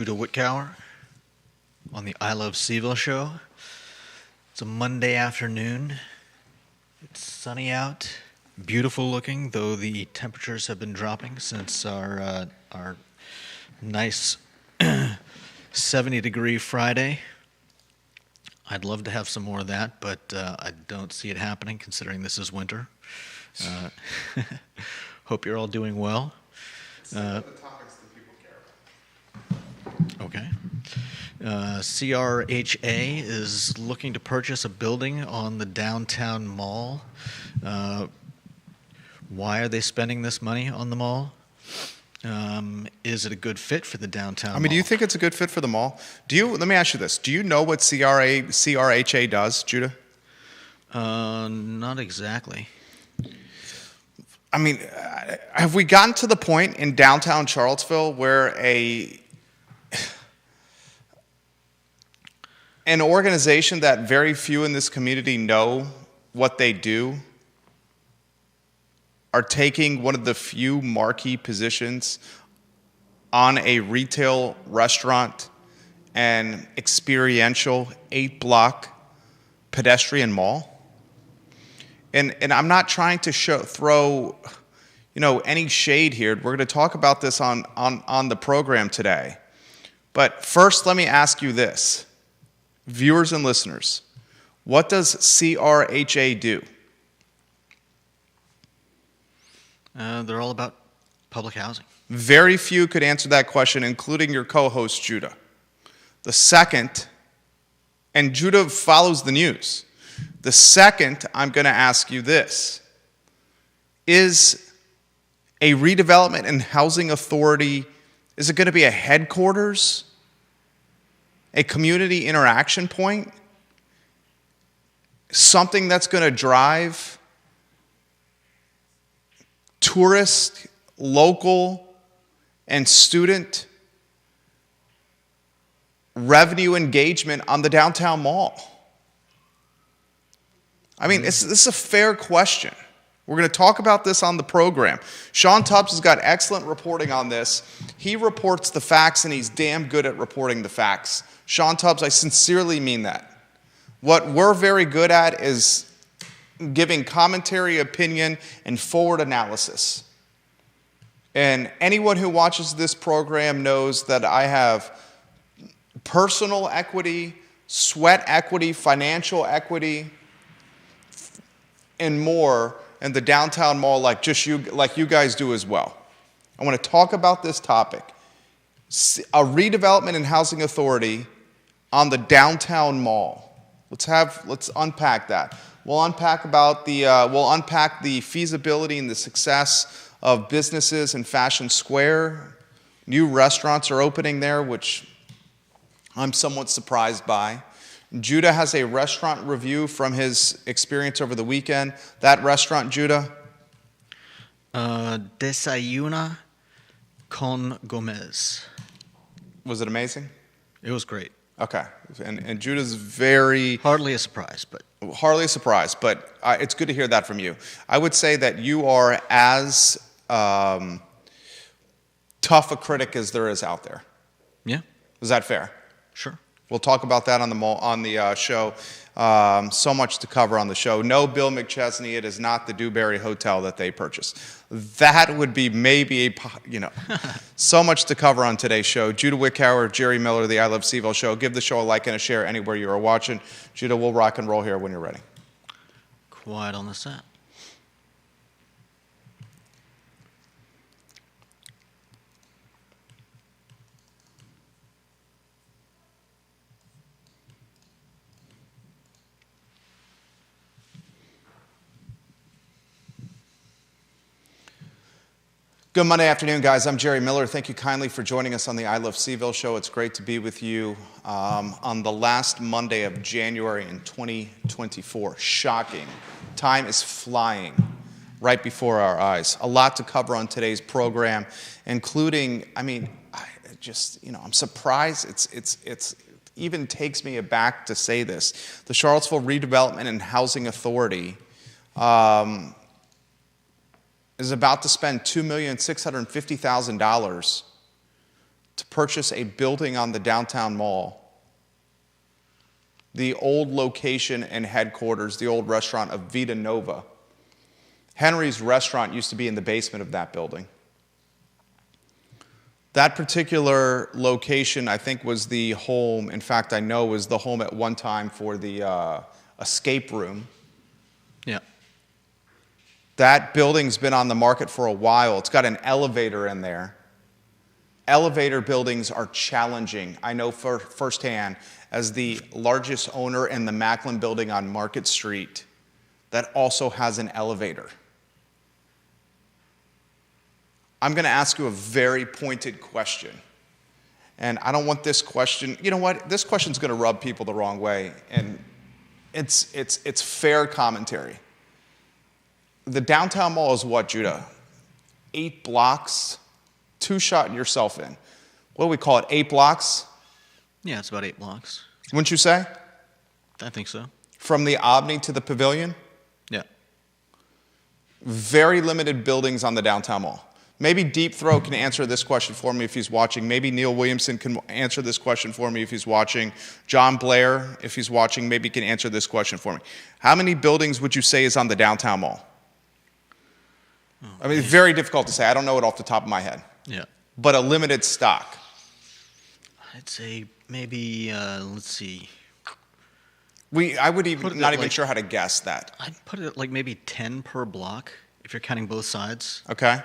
Judah Whitcower on the I Love Seville show. It's a Monday afternoon. It's sunny out, beautiful looking, though the temperatures have been dropping since our nice 70-degree Friday. I'd love to have some more of that, but I don't see it happening considering this is winter. Hope you're all doing well. The topics that people care about. Okay. CRHA is looking to purchase a building on the downtown mall. Why are they spending this money on the mall? Is it a good fit for the downtown mall? Do you think it's a good fit for the mall? Let me ask you this. Do you know what CRHA does, Judah? Not exactly. Have we gotten to the point in downtown Charlottesville where an organization that very few in this community know what they do are taking one of the few marquee positions on a retail restaurant and experiential 8-block pedestrian mall? And I'm not trying to throw any shade here. We're going to talk about this on the program today. But first, let me ask you this. Viewers and listeners, what does CRHA do? They're all about public housing. Very few could answer that question, including your co-host, Judah. The second, and Judah follows the news. The second, I'm going to ask you this. Is a redevelopment and housing authority, is it going to be a headquarters? A community interaction point? Something that's going to drive tourist, local, and student revenue engagement on the downtown mall? This is a fair question. We're going to talk about this on the program. Sean Tubbs has got excellent reporting on this. He reports the facts, and he's damn good at reporting the facts. Sean Tubbs, I sincerely mean that. What we're very good at is giving commentary, opinion, and forward analysis. And anyone who watches this program knows that I have personal equity, sweat equity, financial equity, and more in the downtown mall like you guys do as well. I want to talk about this topic. A redevelopment and housing authority on the downtown mall. Let's unpack that. We'll unpack the feasibility and the success of businesses in Fashion Square. New restaurants are opening there, which I'm somewhat surprised by. Judah has a restaurant review from his experience over the weekend. That restaurant, Judah? Desayuna con Gomez. Was it amazing? It was great. Okay. And Judah's very... Hardly a surprise, but it's good to hear that from you. I would say that you are as tough a critic as there is out there. Yeah. Is that fair? Sure. We'll talk about that on the show. So much to cover on the show. No, Bill McChesney, it is not the Dewberry Hotel that they purchased. That would be maybe so much to cover on today's show. Judah Whitcower, Jerry Miller, the I Love Seville show. Give the show a like and a share anywhere you are watching. Judah, we'll rock and roll here when you're ready. Quiet on the set. Good Monday afternoon, guys. I'm Jerry Miller. Thank you kindly for joining us on the I Love Seville show. It's great to be with you on the last Monday of January in 2024. Shocking. Time is flying right before our eyes. A lot to cover on today's program, including, I'm surprised. It even takes me aback to say this. The Charlottesville Redevelopment and Housing Authority is about to spend $2,650,000 to purchase a building on the downtown mall, the old location and headquarters, the old restaurant of Vita Nova. Henry's restaurant used to be in the basement of that building. That particular location, I think, was the home. In fact, I know was the home at one time for the escape room. Yeah. That building's been on the market for a while. It's got an elevator in there. Elevator buildings are challenging. I know firsthand, as the largest owner in the Macklin building on Market Street that also has an elevator. I'm going to ask you a very pointed question. And I don't want this question, you know what? This question's going to rub people the wrong way. And it's fair commentary. The downtown mall is what, Judah? 8 blocks? 2 shot yourself in. What do we call it? 8 blocks? Yeah, it's about 8 blocks. Wouldn't you say? I think so. From the Omni to the Pavilion? Yeah. Very limited buildings on the downtown mall. Maybe Deep Throat can answer this question for me if he's watching. Maybe Neil Williamson can answer this question for me if he's watching. John Blair, if he's watching, maybe can answer this question for me. How many buildings would you say is on the downtown mall? I mean, it's very difficult to say. I don't know it off the top of my head. Yeah. But a limited stock. I'd say maybe, let's see. I would even not even like, sure how to guess that. I'd put it at like maybe 10 per block, if you're counting both sides. Okay.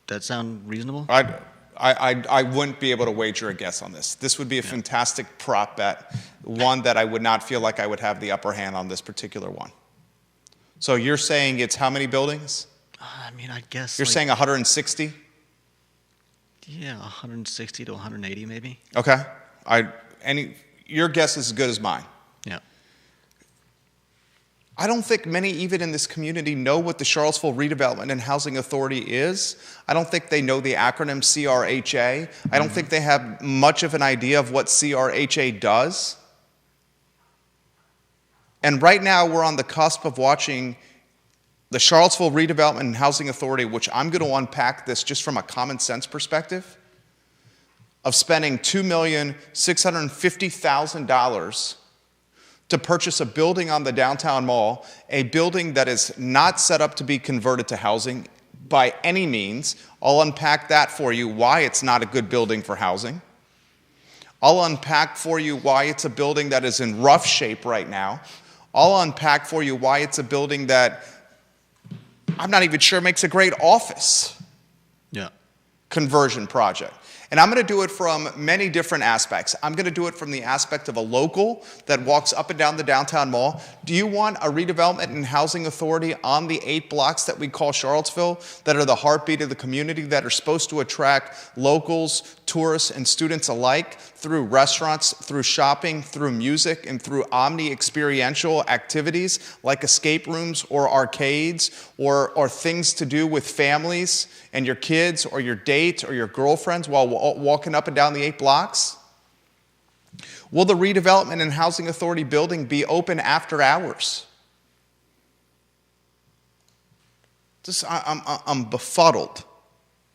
That sound reasonable? I wouldn't be able to wager a guess on this. This would be a fantastic prop bet, one that I would not feel like I would have the upper hand on this particular one. So you're saying it's how many buildings? I mean, I guess. You're saying 160? Yeah, 160 to 180 maybe. Okay. Your guess is as good as mine. Yeah. I don't think many even in this community know what the Charlottesville Redevelopment and Housing Authority is. I don't think they know the acronym CRHA. I don't think they have much of an idea of what CRHA does. And right now we're on the cusp of watching the Charlottesville Redevelopment and Housing Authority, which I'm going to unpack this just from a common sense perspective, of spending $2,650,000 to purchase a building on the downtown mall, a building that is not set up to be converted to housing by any means. I'll unpack that for you, why it's not a good building for housing. I'll unpack for you why it's a building that is in rough shape right now. I'll unpack for you why it's a building that I'm not even sure makes a great office conversion project. And I'm going to do it from many different aspects. I'm going to do it from the aspect of a local that walks up and down the downtown mall. Do you want a redevelopment and housing authority on the 8 blocks that we call Charlottesville, that are the heartbeat of the community, that are supposed to attract locals, tourists, and students alike through restaurants, through shopping, through music, and through omni-experiential activities like escape rooms or arcades or things to do with families and your kids or your date or your girlfriends while walking up and down the 8 blocks? Will the Redevelopment and Housing Authority building be open after hours? I'm befuddled,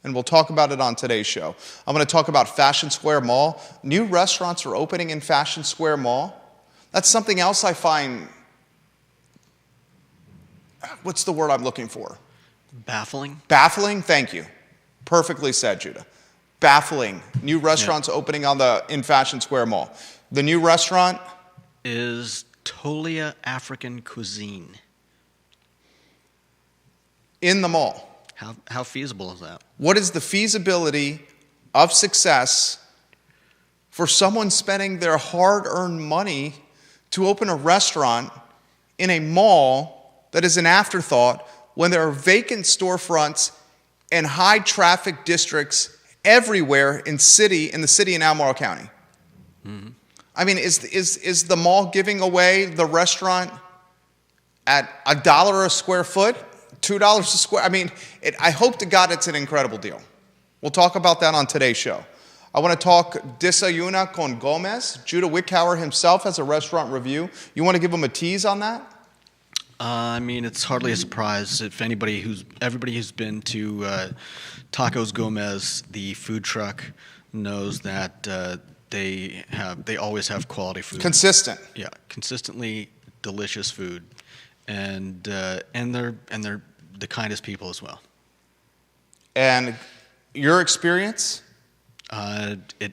and we'll talk about it on today's show. I'm going to talk about Fashion Square Mall. New restaurants are opening in Fashion Square Mall. That's something else I find, what's the word I'm looking for? Baffling? Baffling, thank you. Perfectly said, Judah. Baffling. New restaurants opening in Fashion Square Mall. The new restaurant is Tolia African Cuisine. In the mall. How feasible is that? What is the feasibility of success for someone spending their hard-earned money to open a restaurant in a mall that is an afterthought when there are vacant storefronts and high-traffic districts everywhere in the city in Albemarle County? Mm-hmm. I mean, is the mall giving away the restaurant at $1 a square foot, $2 a square? I mean, I hope to God it's an incredible deal. We'll talk about that on today's show. I want to talk Desayuna con Gomez. Judah Wickhauer himself has a restaurant review. You want to give him a tease on that? I mean, it's hardly a surprise if everybody who's been to Tacos Gomez, the food truck knows that they always have quality food. Consistent. Yeah, consistently delicious food, and they're the kindest people as well. And your experience? It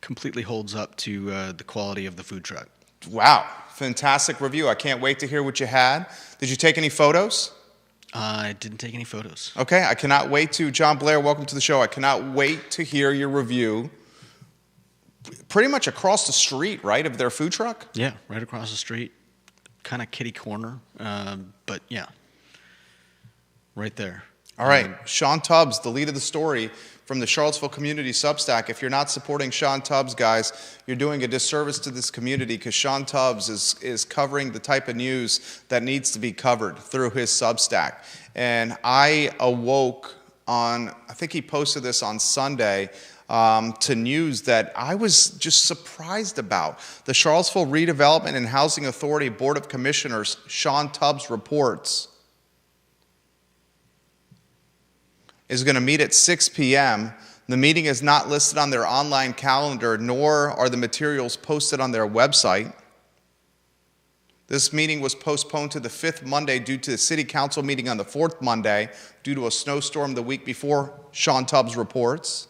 completely holds up to the quality of the food truck. Wow, fantastic review. I can't wait to hear what you had. Did you take any photos? I didn't take any photos. Okay, I cannot wait to, John Blair, welcome to the show. I cannot wait to hear your review. Pretty much across the street, right, of their food truck? Yeah, right across the street. Kind of kitty corner, but yeah, right there. All right, Sean Tubbs, the lead of the story from the Charlottesville Community Substack. If you're not supporting Sean Tubbs, guys, you're doing a disservice to this community, because Sean Tubbs is covering the type of news that needs to be covered through his Substack. And I awoke on, I think he posted this on Sunday, to news that I was just surprised about. The Charlottesville Redevelopment and Housing Authority Board of Commissioners, Sean Tubbs, reports is going to meet at 6 p.m. The meeting is not listed on their online calendar, nor are the materials posted on their website. This meeting was postponed to the 5th Monday due to the City Council meeting on the 4th Monday due to a snowstorm the week before, Sean Tubbs reports.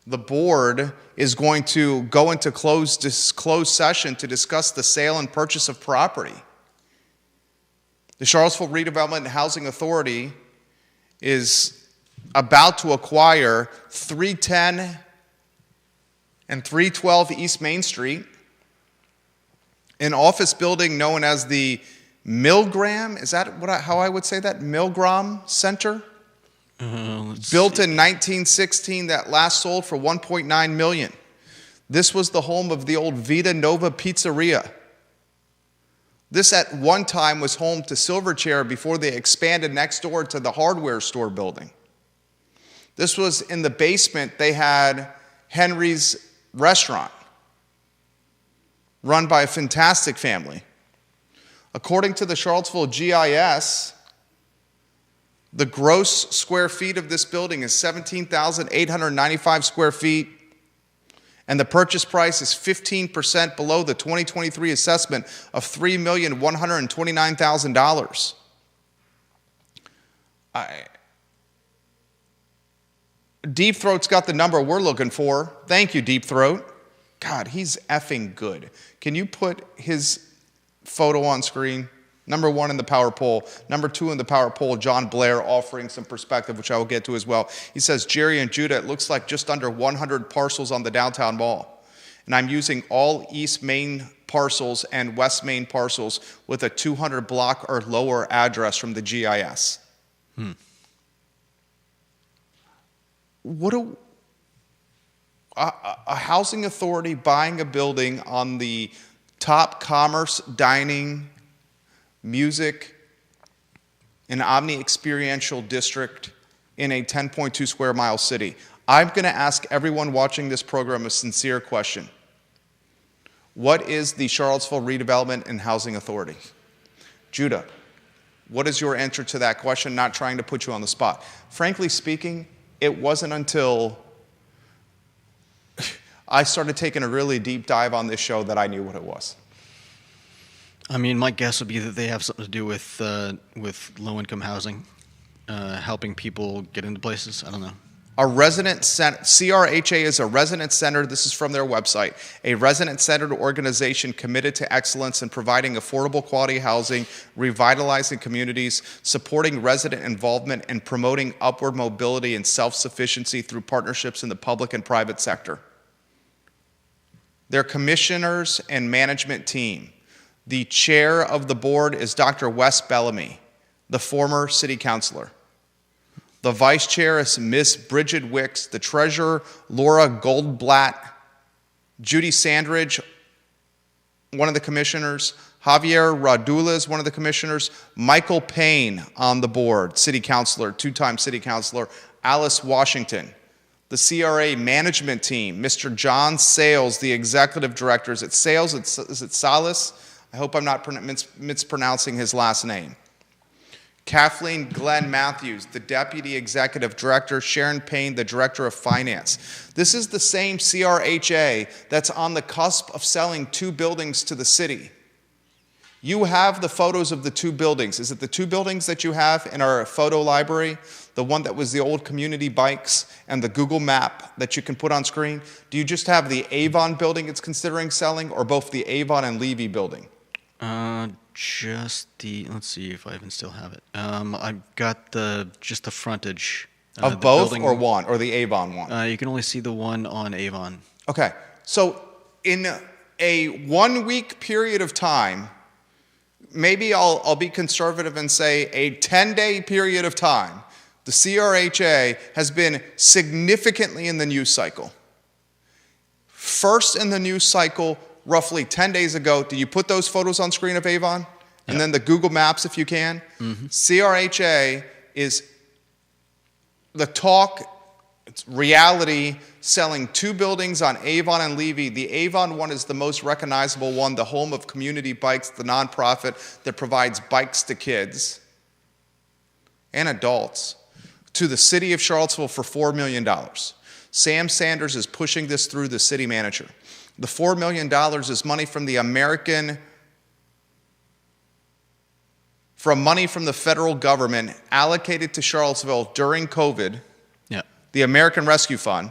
The board is going to go into closed session to discuss the sale and purchase of property. The Charlottesville Redevelopment and Housing Authority is about to acquire 310 and 312 East Main Street, an office building known as the Milgram, is that how I would say that? Milgram Center? Built in 1916, that last sold for $1.9 million. This was the home of the old Vita Nova Pizzeria. This at one time was home to Silverchair before they expanded next door to the hardware store building. This was in the basement. They had Henry's Restaurant, run by a fantastic family. According to the Charlottesville GIS, the gross square feet of this building is 17,895 square feet. And the purchase price is 15% below the 2023 assessment of $3,129,000. Deep Throat's got the number we're looking for. Thank you, Deep Throat. God, he's effing good. Can you put his photo on screen? Number 1 in the power poll. Number 2 in the power poll, John Blair offering some perspective, which I will get to as well. He says, Jerry and Judah, it looks like just under 100 parcels on the downtown mall. And I'm using all East Main parcels and West Main parcels with a 200 block or lower address from the GIS. What a housing authority buying a building on the top commerce, dining, music, and omni-experiential district in a 10.2 square mile city. I'm going to ask everyone watching this program a sincere question. What is the Charlottesville Redevelopment and Housing Authority? Judah, what is your answer to that question? Not trying to put you on the spot. Frankly speaking, it wasn't until I started taking a really deep dive on this show that I knew what it was. I mean, my guess would be that they have something to do with low-income housing, helping people get into places. I don't know. A resident center, CRHA is a resident centered, this is from their website, a resident centered organization committed to excellence in providing affordable quality housing, revitalizing communities, supporting resident involvement, and promoting upward mobility and self-sufficiency through partnerships in the public and private sector. Their commissioners and management team. The chair of the board is Dr. Wes Bellamy, the former city councilor. The vice chair is Ms. Bridget Wicks, the treasurer, Laura Goldblatt, Judy Sandridge, one of the commissioners, Javier Radula is one of the commissioners, Michael Payne on the board, city councilor, two-time city councilor, Alice Washington. The CRA management team, Mr. John Sales, the executive director. Is it Sales? Is it Salas? I hope I'm not mispronouncing his last name. Kathleen Glenn Matthews, the Deputy Executive Director, Sharon Payne, the Director of Finance. This is the same CRHA that's on the cusp of selling 2 buildings to the city. You have the photos of the 2 buildings. Is it the 2 buildings that you have in our photo library? The one that was the old community bikes and the Google map that you can put on screen? Do you just have the Avon building it's considering selling, or both the Avon and Levy building? Let's see if I even still have it. I've got just the frontage. Of the both building, or one, or the Avon one? You can only see the one on Avon. Okay, so in a 1-week period of time, maybe I'll be conservative and say a 10-day period of time, the CRHA has been significantly in the news cycle. First in the news cycle, roughly 10 days ago. Do you put those photos on screen of Avon? And Yep. then the Google Maps if you can? Mm-hmm. CRHA is the talk, it's reality, selling 2 buildings on Avon and Levy. The Avon one is the most recognizable one, the home of Community Bikes, the nonprofit that provides bikes to kids and adults, to the city of Charlottesville for $4 million. Sam Sanders is pushing this through the city manager. The $4 million is money from the money from the federal government allocated to Charlottesville during COVID, Yeah. the American Rescue Fund.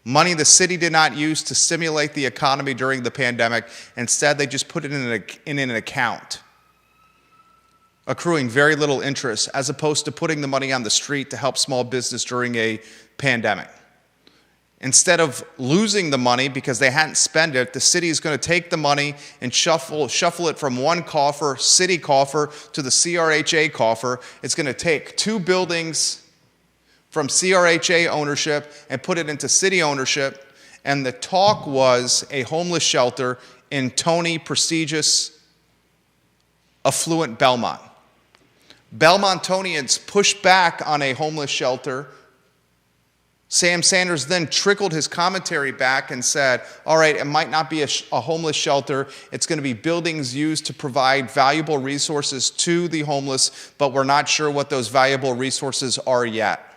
Money the city did not use to stimulate the economy during the pandemic. Instead, they just put it in an account, accruing very little interest, as opposed to putting the money on the street to help small business during a pandemic. Instead of losing the money because they hadn't spent it, the city is going to take the money and shuffle it from one coffer, city coffer, to the CRHA coffer. It's going to take 2 buildings from CRHA ownership and put it into city ownership. And the talk was a homeless shelter in Tony, prestigious, affluent Belmont. Belmontonians pushed back on a homeless shelter. Sam Sanders then trickled his commentary back and said, all right, it might not be a homeless shelter. It's going to be buildings used to provide valuable resources to the homeless, but we're not sure what those valuable resources are yet.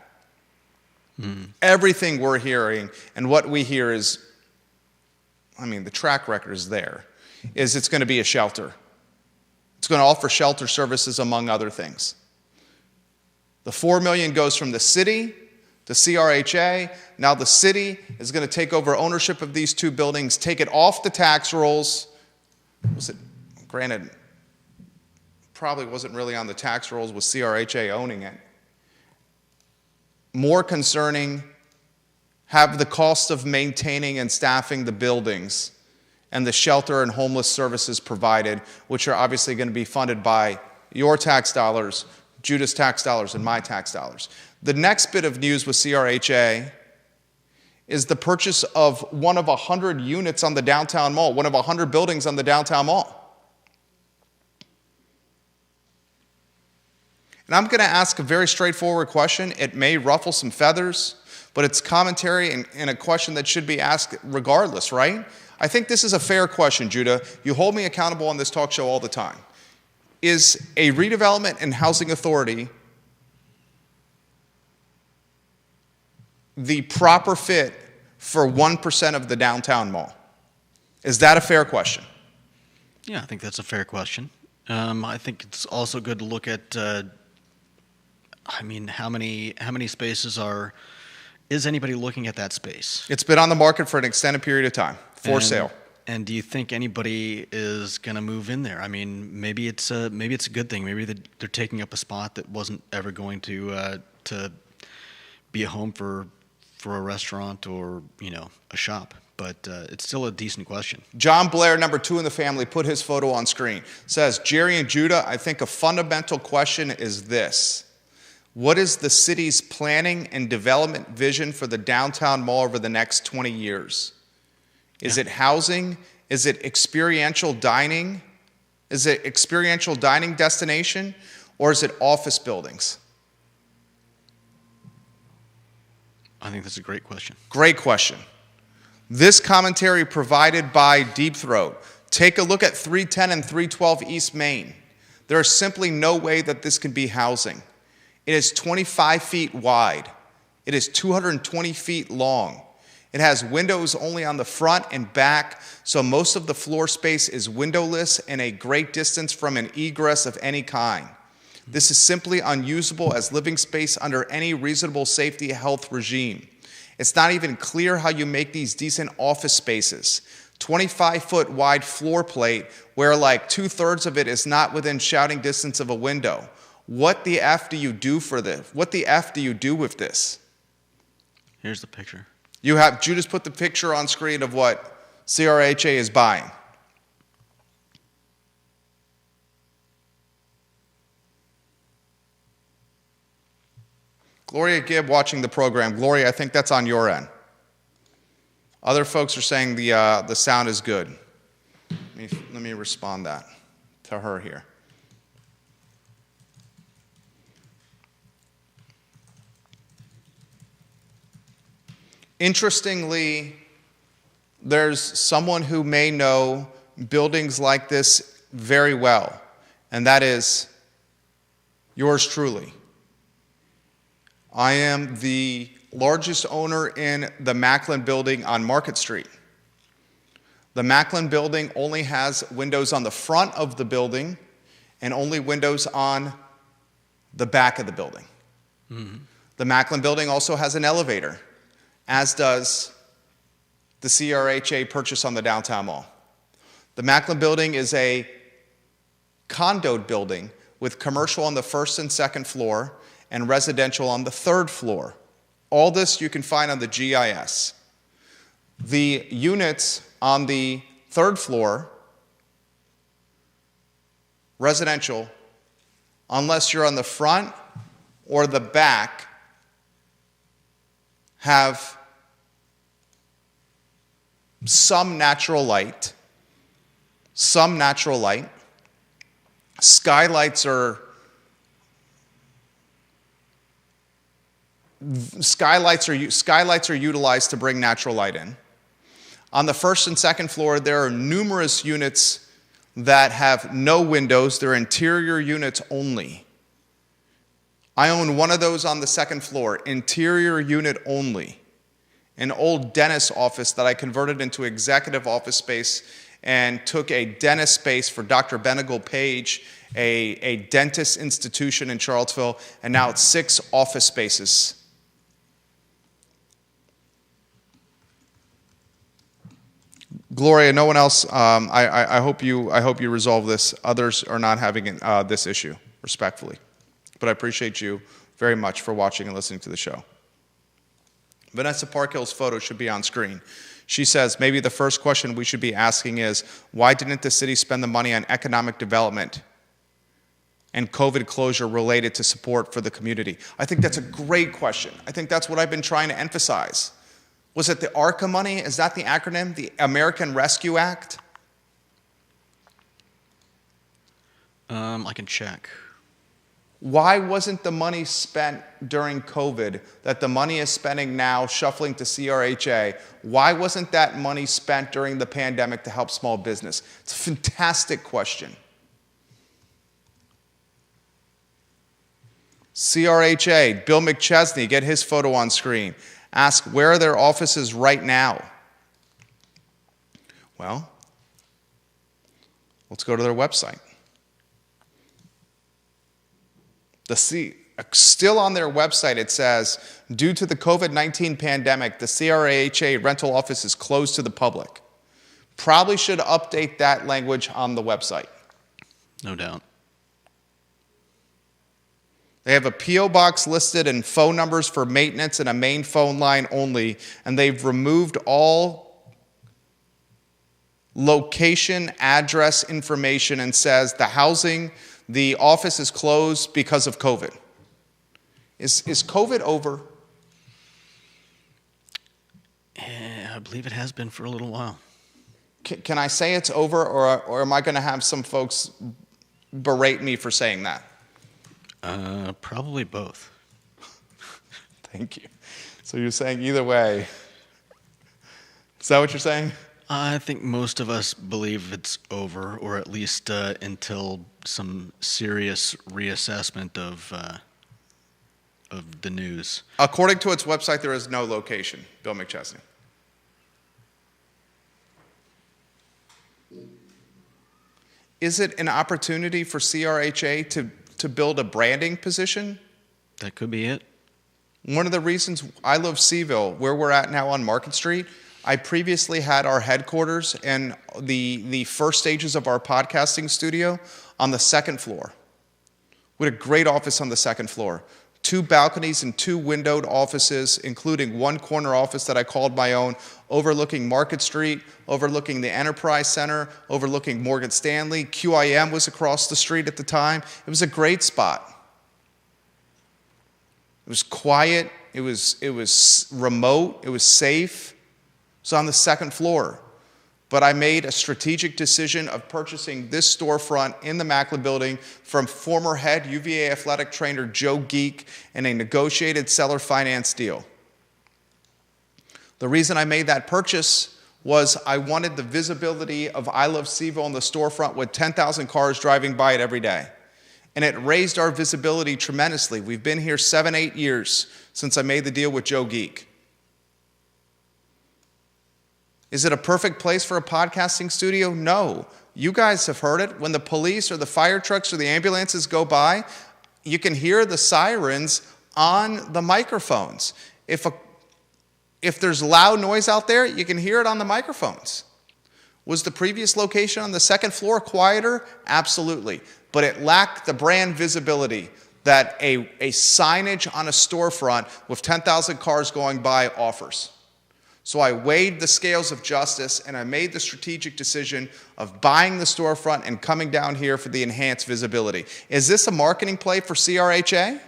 Everything we're hearing and what we hear is, the track record is there, is it's going to be a shelter. It's going to offer shelter services, among other things. The $4 million goes from the city to CRHA. Now the city is going to take over ownership of these 2 buildings, take it off the tax rolls. Granted, probably wasn't really on the tax rolls with CRHA owning it. More concerning, have the cost of maintaining and staffing the buildings and the shelter and homeless services provided, which are obviously going to be funded by your tax dollars, Judah's tax dollars, and my tax dollars. The next bit of news with CRHA is the purchase of one of 100 units on the downtown mall, one of 100 buildings on the downtown mall. And I'm going to ask a very straightforward question. It may ruffle some feathers, but it's commentary and a question that should be asked regardless, right? I think this is a fair question, Judah. You hold me accountable on this talk show all the time. Is a redevelopment and housing authority the proper fit for 1% of the downtown mall? Is that a fair question? Yeah, I think that's a fair question. I think it's also good to look at, how many spaces is anybody looking at that space? It's been on the market for an extended period of time, for sale. And do you think anybody is going to move in there? Maybe it's a good thing. Maybe they're taking up a spot that wasn't ever going to be a home for a restaurant or a shop. But it's still a decent question. John Blair, number 2 in the family, put his photo on screen. Says, Jerry and Judah, I think a fundamental question is this. What is the city's planning and development vision for the downtown mall over the next 20 years? Is it housing? Is it experiential dining? Is it experiential dining destination? Or is it office buildings? I think that's a great question. Great question. This commentary provided by Deep Throat, Take a look at 310 and 312 East Main. There is simply no way that this can be housing. It is 25 feet wide. It is 220 feet long. It has windows only on the front and back, so most of the floor space is windowless and a great distance from an egress of any kind. This is simply unusable as living space under any reasonable safety health regime. It's not even clear how you make these decent office spaces. 25-foot wide floor plate where like 2/3 of it is not within shouting distance of a window. What the F do you do for this? What the F do you do with this? Here's the picture. You have Judas put the picture on screen of what CRHA is buying. Gloria Gibb watching the program. Gloria, I think that's on your end. Other folks are saying the sound is good. Let me respond that to her here. Interestingly, there's someone who may know buildings like this very well, and that is yours truly. I am the largest owner in the Macklin building on Market Street. The Macklin building only has windows on the front of the building and only windows on the back of the building. Mm-hmm. The Macklin building also has an elevator, as does the CRHA purchase on the downtown mall. The Macklin building is a condoed building with commercial on the first and second floor and residential on the third floor. All this you can find on the GIS. The units on the third floor, residential, unless you're on the front or the back, have some natural light. Skylights are utilized to bring natural light in. On the first and second floor, there are numerous units that have no windows. They're interior units only. I own one of those on the second floor, interior unit only. An old dentist office that I converted into executive office space and took a dentist space for Dr. Benegal Page, a dentist institution in Charlottesville, and now it's 6 office spaces. Gloria, no one else. I hope you resolve this. Others are not having this issue, respectfully. But I appreciate you very much for watching and listening to the show. Vanessa Parkhill's photo should be on screen. She says, maybe the first question we should be asking is, why didn't the city spend the money on economic development and COVID closure related to support for the community? I think that's a great question. I think that's what I've been trying to emphasize. Was it the ARCA money? Is that the acronym? The American Rescue Act? I can check. Why wasn't the money spent during COVID that the money is spending now shuffling to CRHA? Why wasn't that money spent during the pandemic to help small business? It's a fantastic question. CRHA, Bill McChesney, get his photo on screen. Ask, where are their offices right now? Well, let's go to their website. Still on their website, it says, due to the COVID-19 pandemic, the CRHA rental office is closed to the public. Probably should update that language on the website. No doubt. They have a P.O. box listed and phone numbers for maintenance and a main phone line only, and they've removed all location, address information and says the office is closed because of COVID. Is COVID over? I believe it has been for a little while. Can I say it's over, or am I going to have some folks berate me for saying that? Probably both. Thank you. So you're saying either way. Is that what you're saying? I think most of us believe it's over, or at least until some serious reassessment of the news. According to its website, there is no location. Bill McChesney. Is it an opportunity for CRHA to build a branding position? That could be it. One of the reasons I love Seaville, where we're at now on Market Street, I previously had our headquarters and the first stages of our podcasting studio on the second floor. We had a great office on the second floor. 2 balconies and 2 windowed offices, including one corner office that I called my own, overlooking Market Street, overlooking the Enterprise Center, overlooking Morgan Stanley. QIM was across the street at the time. It was a great spot. It was quiet. It was remote. It was safe. It was on the second floor. But I made a strategic decision of purchasing this storefront in the Macklin building from former head UVA athletic trainer Joe Geek in a negotiated seller finance deal. The reason I made that purchase was I wanted the visibility of I Love Seaville in the storefront with 10,000 cars driving by it every day. And it raised our visibility tremendously. We've been here 7-8 years since I made the deal with Joe Geek. Is it a perfect place for a podcasting studio? No. You guys have heard it. When the police or the fire trucks or the ambulances go by, you can hear the sirens on the microphones. If there's loud noise out there, you can hear it on the microphones. Was the previous location on the second floor quieter? Absolutely. But it lacked the brand visibility that a signage on a storefront with 10,000 cars going by offers. So I weighed the scales of justice and I made the strategic decision of buying the storefront and coming down here for the enhanced visibility. Is this a marketing play for CRHA?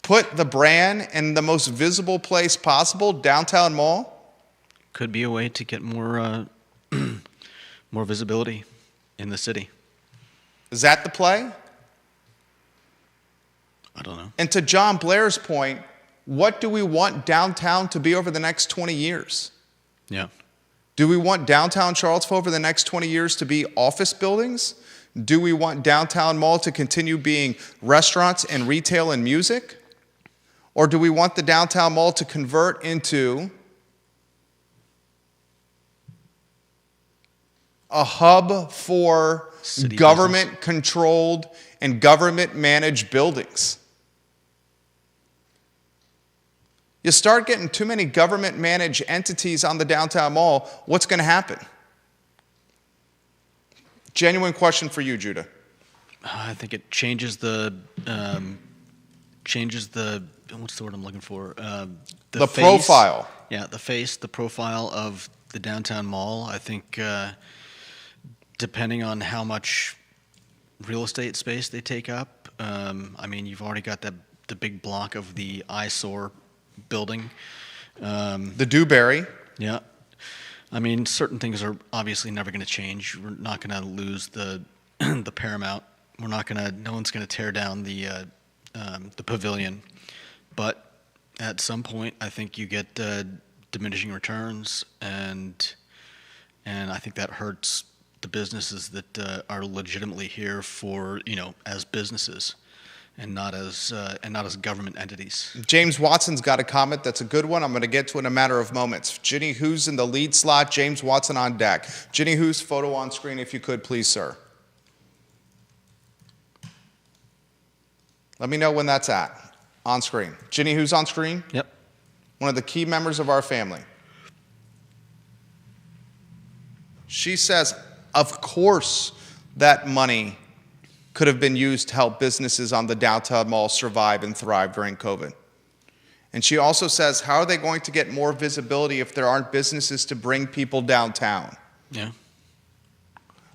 Put the brand in the most visible place possible, downtown mall? Could be a way to get more more visibility in the city. Is that the play? I don't know. And to John Blair's point, what do we want downtown to be over the next 20 years? Yeah. Do we want downtown Charlottesville over the next 20 years to be office buildings? Do we want downtown mall to continue being restaurants and retail and music? Or do we want the downtown mall to convert into a hub for government-controlled and government-managed buildings? You start getting too many government-managed entities on the downtown mall, what's going to happen? Genuine question for you, Judah. I think it changes the what's the word I'm looking for? The profile. Yeah, the profile of the downtown mall. I think depending on how much real estate space they take up, I mean, you've already got the big block of the eyesore building. The Dewberry. Yeah. I mean, certain things are obviously never going to change. We're not going to lose the the Paramount. No one's going to tear down the pavilion. But at some point, I think you get diminishing returns, and I think that hurts the businesses that are legitimately here for, as businesses. And not as government entities. James Watson's got a comment that's a good one. I'm going to get to in a matter of moments. Ginny Who's in the lead slot. James Watson on deck. Ginny Who's photo on screen, if you could, please, sir. Let me know when that's at. On screen. Ginny Who's on screen? Yep. One of the key members of our family. She says, of course, that money could have been used to help businesses on the downtown mall survive and thrive during COVID. And she also says, how are they going to get more visibility if there aren't businesses to bring people downtown? Yeah.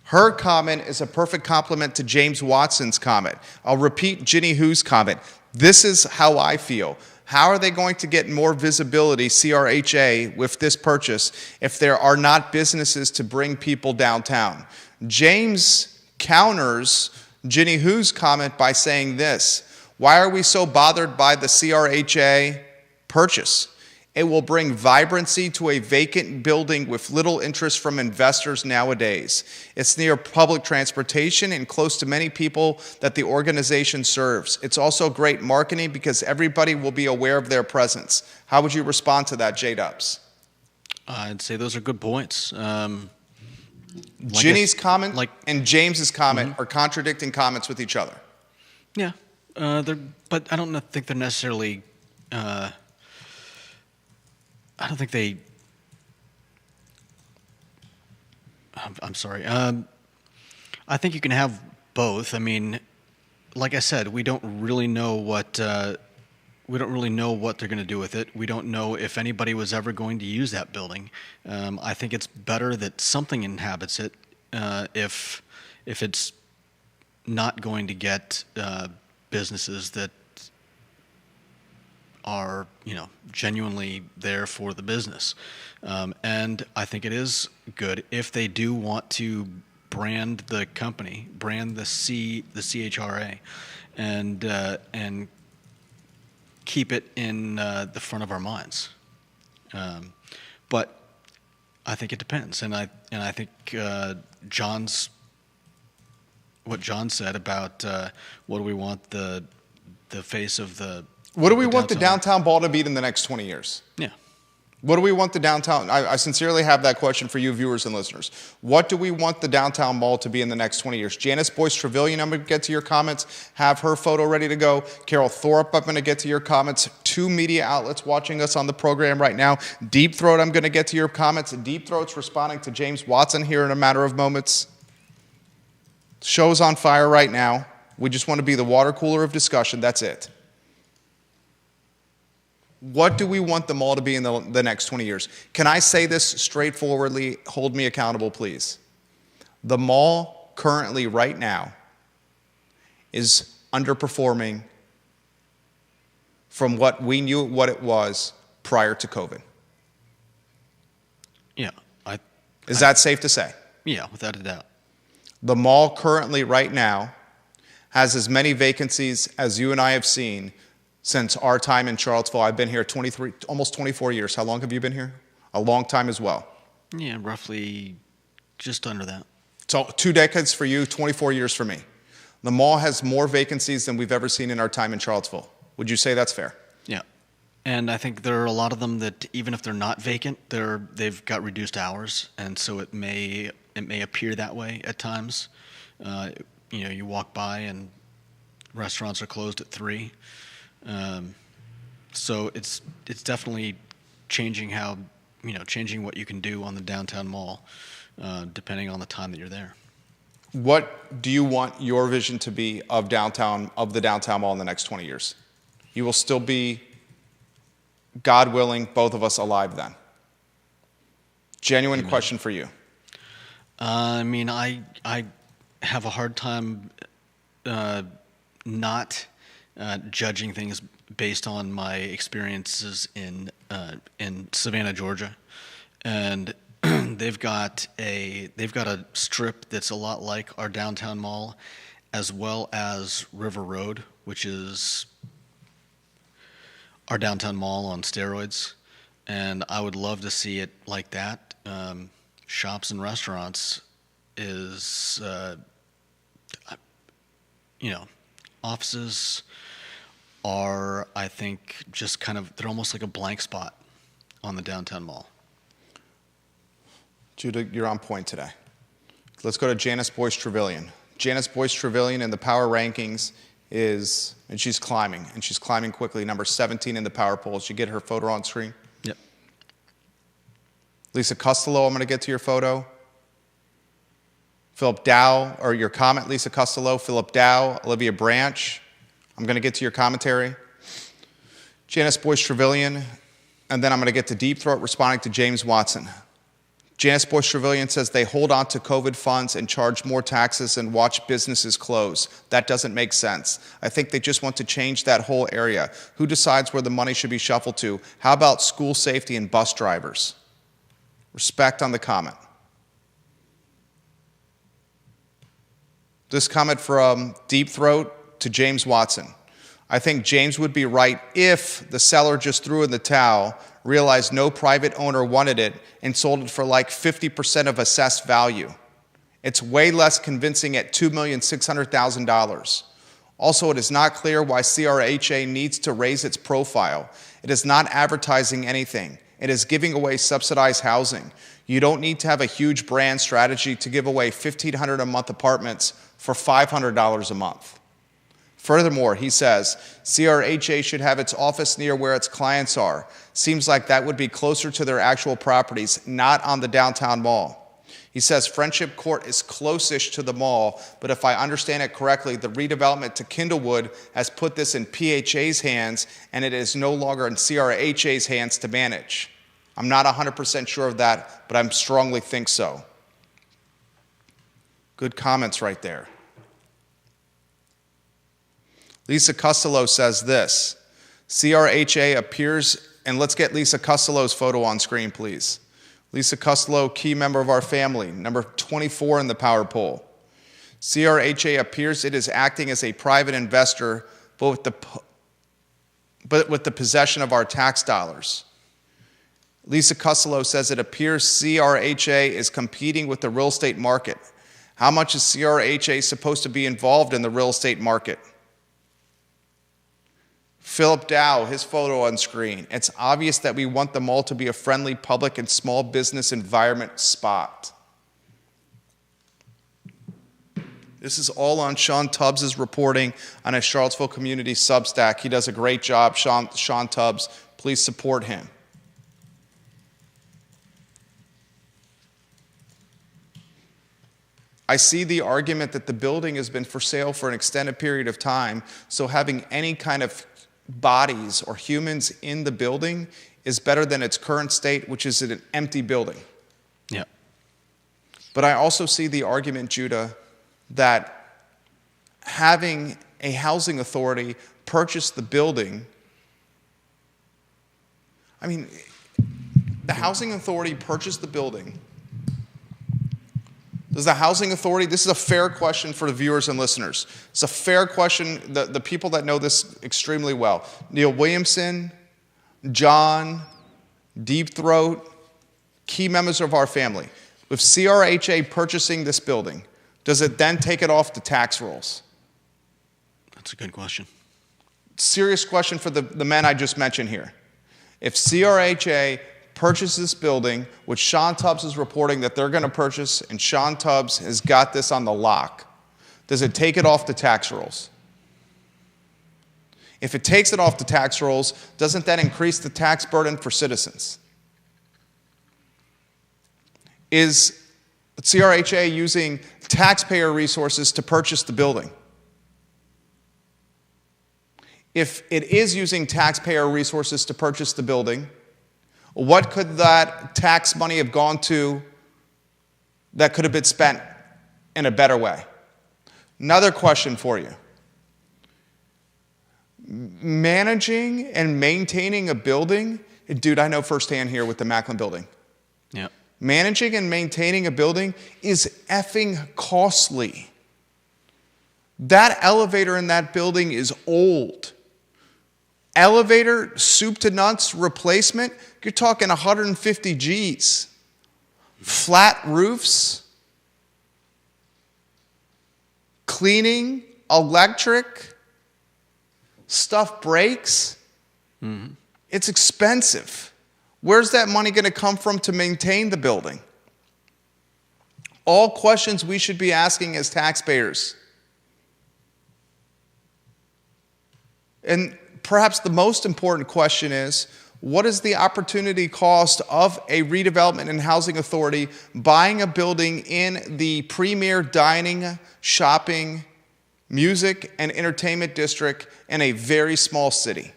Her comment is a perfect complement to James Watson's comment. I'll repeat Ginny Who's comment. This is how I feel. How are they going to get more visibility, CRHA, with this purchase if there are not businesses to bring people downtown? James counters Ginny Who's comment by saying this: why are we so bothered by the CRHA purchase? It will bring vibrancy to a vacant building with little interest from investors nowadays. It's near public transportation and close to many people that the organization serves. It's also great marketing because everybody will be aware of their presence. How would you respond to that, J-Dubs? I'd say those are good points. Ginny's comment and James's comment are contradicting comments with each other. Yeah, but I don't think they're necessarily. I don't think they. I'm sorry. I think you can have both. I mean, like I said, we don't really know what they're going to do with it. We don't know if anybody was ever going to use that building. I think it's better that something inhabits it if it's not going to get businesses that are genuinely there for the business. And I think it is good if they do want to brand the company, brand the CHRA, and keep it in the front of our minds. But I think it depends, and I think what John said about what do we want the face of the. What do we want the downtown ball to be in the next 20 years? Yeah. What do we want the downtown? I sincerely have that question for you viewers and listeners. What do we want the downtown mall to be in the next 20 years? Janice Boyce Trevelyan, I'm going to get to your comments, have her photo ready to go. Carol Thorpe, I'm going to get to your comments. 2 media outlets watching us on the program right now. Deep Throat, I'm going to get to your comments. Deep Throat's responding to James Watson here in a matter of moments. Show's on fire right now. We just want to be the water cooler of discussion. That's it. What do we want the mall to be in the next 20 years? Can I say this straightforwardly? Hold me accountable, please. The mall currently, right now, is underperforming from what we knew what it was prior to COVID. Yeah. Is that safe to say? Yeah, without a doubt. The mall currently, right now, has as many vacancies as you and I have seen since our time in Charlottesville. I've been here almost 24 years. How long have you been here? A long time as well. Yeah, roughly just under that. So 2 decades for you, 24 years for me. The mall has more vacancies than we've ever seen in our time in Charlottesville. Would you say that's fair? Yeah. And I think there are a lot of them that even if they're not vacant, they've got reduced hours, and so it may appear that way at times. You walk by and restaurants are closed at 3. So it's definitely changing changing what you can do on the downtown mall, depending on the time that you're there. What do you want your vision to be of the downtown mall in the next 20 years? You will still be, God willing, both of us alive then. Genuine Amen. Question for you. I mean, I have a hard time not judging things based on my experiences in Savannah, Georgia, and they've got a strip that's a lot like our downtown mall, as well as River Road, which is our downtown mall on steroids, and I would love to see it like that. Shops and restaurants is, offices are, I think, just kind of, they're almost like a blank spot on the downtown mall. Judah, you're on point today. Let's go to Janice Boyce Trevelyan. Janice Boyce Trevelyan in the power rankings and she's climbing quickly, number 17 in the power polls. You get her photo on screen? Yep. Lisa Costello, I'm going to get to your photo. Philip Dow, or your comment, Lisa Costello, Philip Dow, Olivia Branch. I'm going to get to your commentary. Janice Boyce Trevelyan, and then I'm going to get to Deep Throat responding to James Watson. Janice Boyce Trevelyan says they hold on to COVID funds and charge more taxes and watch businesses close. That doesn't make sense. I think they just want to change that whole area. Who decides where the money should be shuffled to? How about school safety and bus drivers? Respect on the comment. This comment from Deep Throat to James Watson. I think James would be right if the seller just threw in the towel realized no private owner wanted it, and sold it for like 50% of assessed value. It's way less convincing at $2,600,000. Also, it is not clear why CRHA needs to raise its profile. It is not advertising anything. It is giving away subsidized housing. You don't need to have a huge brand strategy to give away $1,500 a month apartments for $500 a month. Furthermore, he says, CRHA should have its office near where its clients are. Seems like that would be closer to their actual properties, not on the downtown mall. He says Friendship Court is close-ish to the mall, but if I understand it correctly, the redevelopment to Kindlewood has put this in PHA's hands, and it is no longer in CRHA's hands to manage. I'm not 100% sure of that, but I strongly think so. Good comments right there. Lisa Costello says this, CRHA appears, and let's get Lisa Costello's photo on screen, please. Lisa Costello, key member of our family, number 24 in the power poll. CRHA appears it is acting as a private investor, but with the possession of our tax dollars. Lisa Costello says it appears CRHA is competing with the real estate market. How much is CRHA supposed to be involved in the real estate market? Philip Dow, his photo on screen. It's obvious that we want the mall to be a friendly public and small business environment spot. This is all on Sean Tubbs' reporting on his Charlottesville Community Substack. He does a great job, Sean Tubbs. Please support him. I see the argument that the building has been for sale for an extended period of time, so having any kind of bodies or humans in the building is better than its current state, which is an empty building. Yeah. But I also see the argument, Judah, that having a housing authority purchase the building, I mean, the housing authority purchased the building. Does the housing authority, this is a fair question for the viewers and listeners. It's a fair question, the people that know this extremely well. Neil Williamson, John, Deep Throat, key members of our family. With CRHA purchasing this building, does it then take it off the tax rolls? That's a good question. Serious question for the men I just mentioned here. If CRHA purchase this building, which Sean Tubbs is reporting that they're going to purchase, and Sean Tubbs has got this on the lock, does it take it off the tax rolls? If it takes it off the tax rolls, doesn't that increase the tax burden for citizens? Is CRHA using taxpayer resources to purchase the building? If it is using taxpayer resources to purchase the building, what could that tax money have gone to that could have been spent in a better way? Another question for you. Managing and maintaining a building, dude, I know firsthand here with the Macklin building. Yeah. Managing and maintaining a building is effing costly. That elevator in that building is old. Elevator, soup to nuts replacement, you're talking 150 G's. Flat roofs, cleaning, electric, stuff breaks. Mm-hmm. It's expensive. Where's that money going to come from to maintain the building? All questions we should be asking as taxpayers. And perhaps the most important question is, what is the opportunity cost of a redevelopment and housing authority buying a building in the premier dining, shopping, music, and entertainment district in a very small city?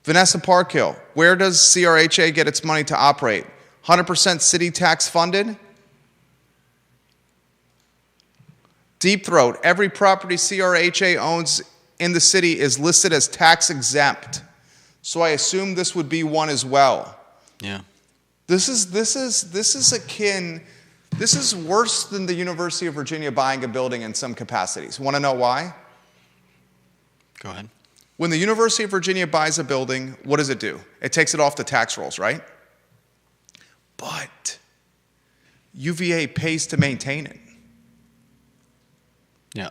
Vanessa Parkhill, where does CRHA get its money to operate? 100% city tax funded? Deep Throat, every property CRHA owns in the city is listed as tax exempt. So I assume this would be one as well. Yeah. This is worse than the University of Virginia buying a building in some capacities. Want to know why? Go ahead. When the University of Virginia buys a building, what does it do? It takes it off the tax rolls, right? But UVA pays to maintain it. Yeah.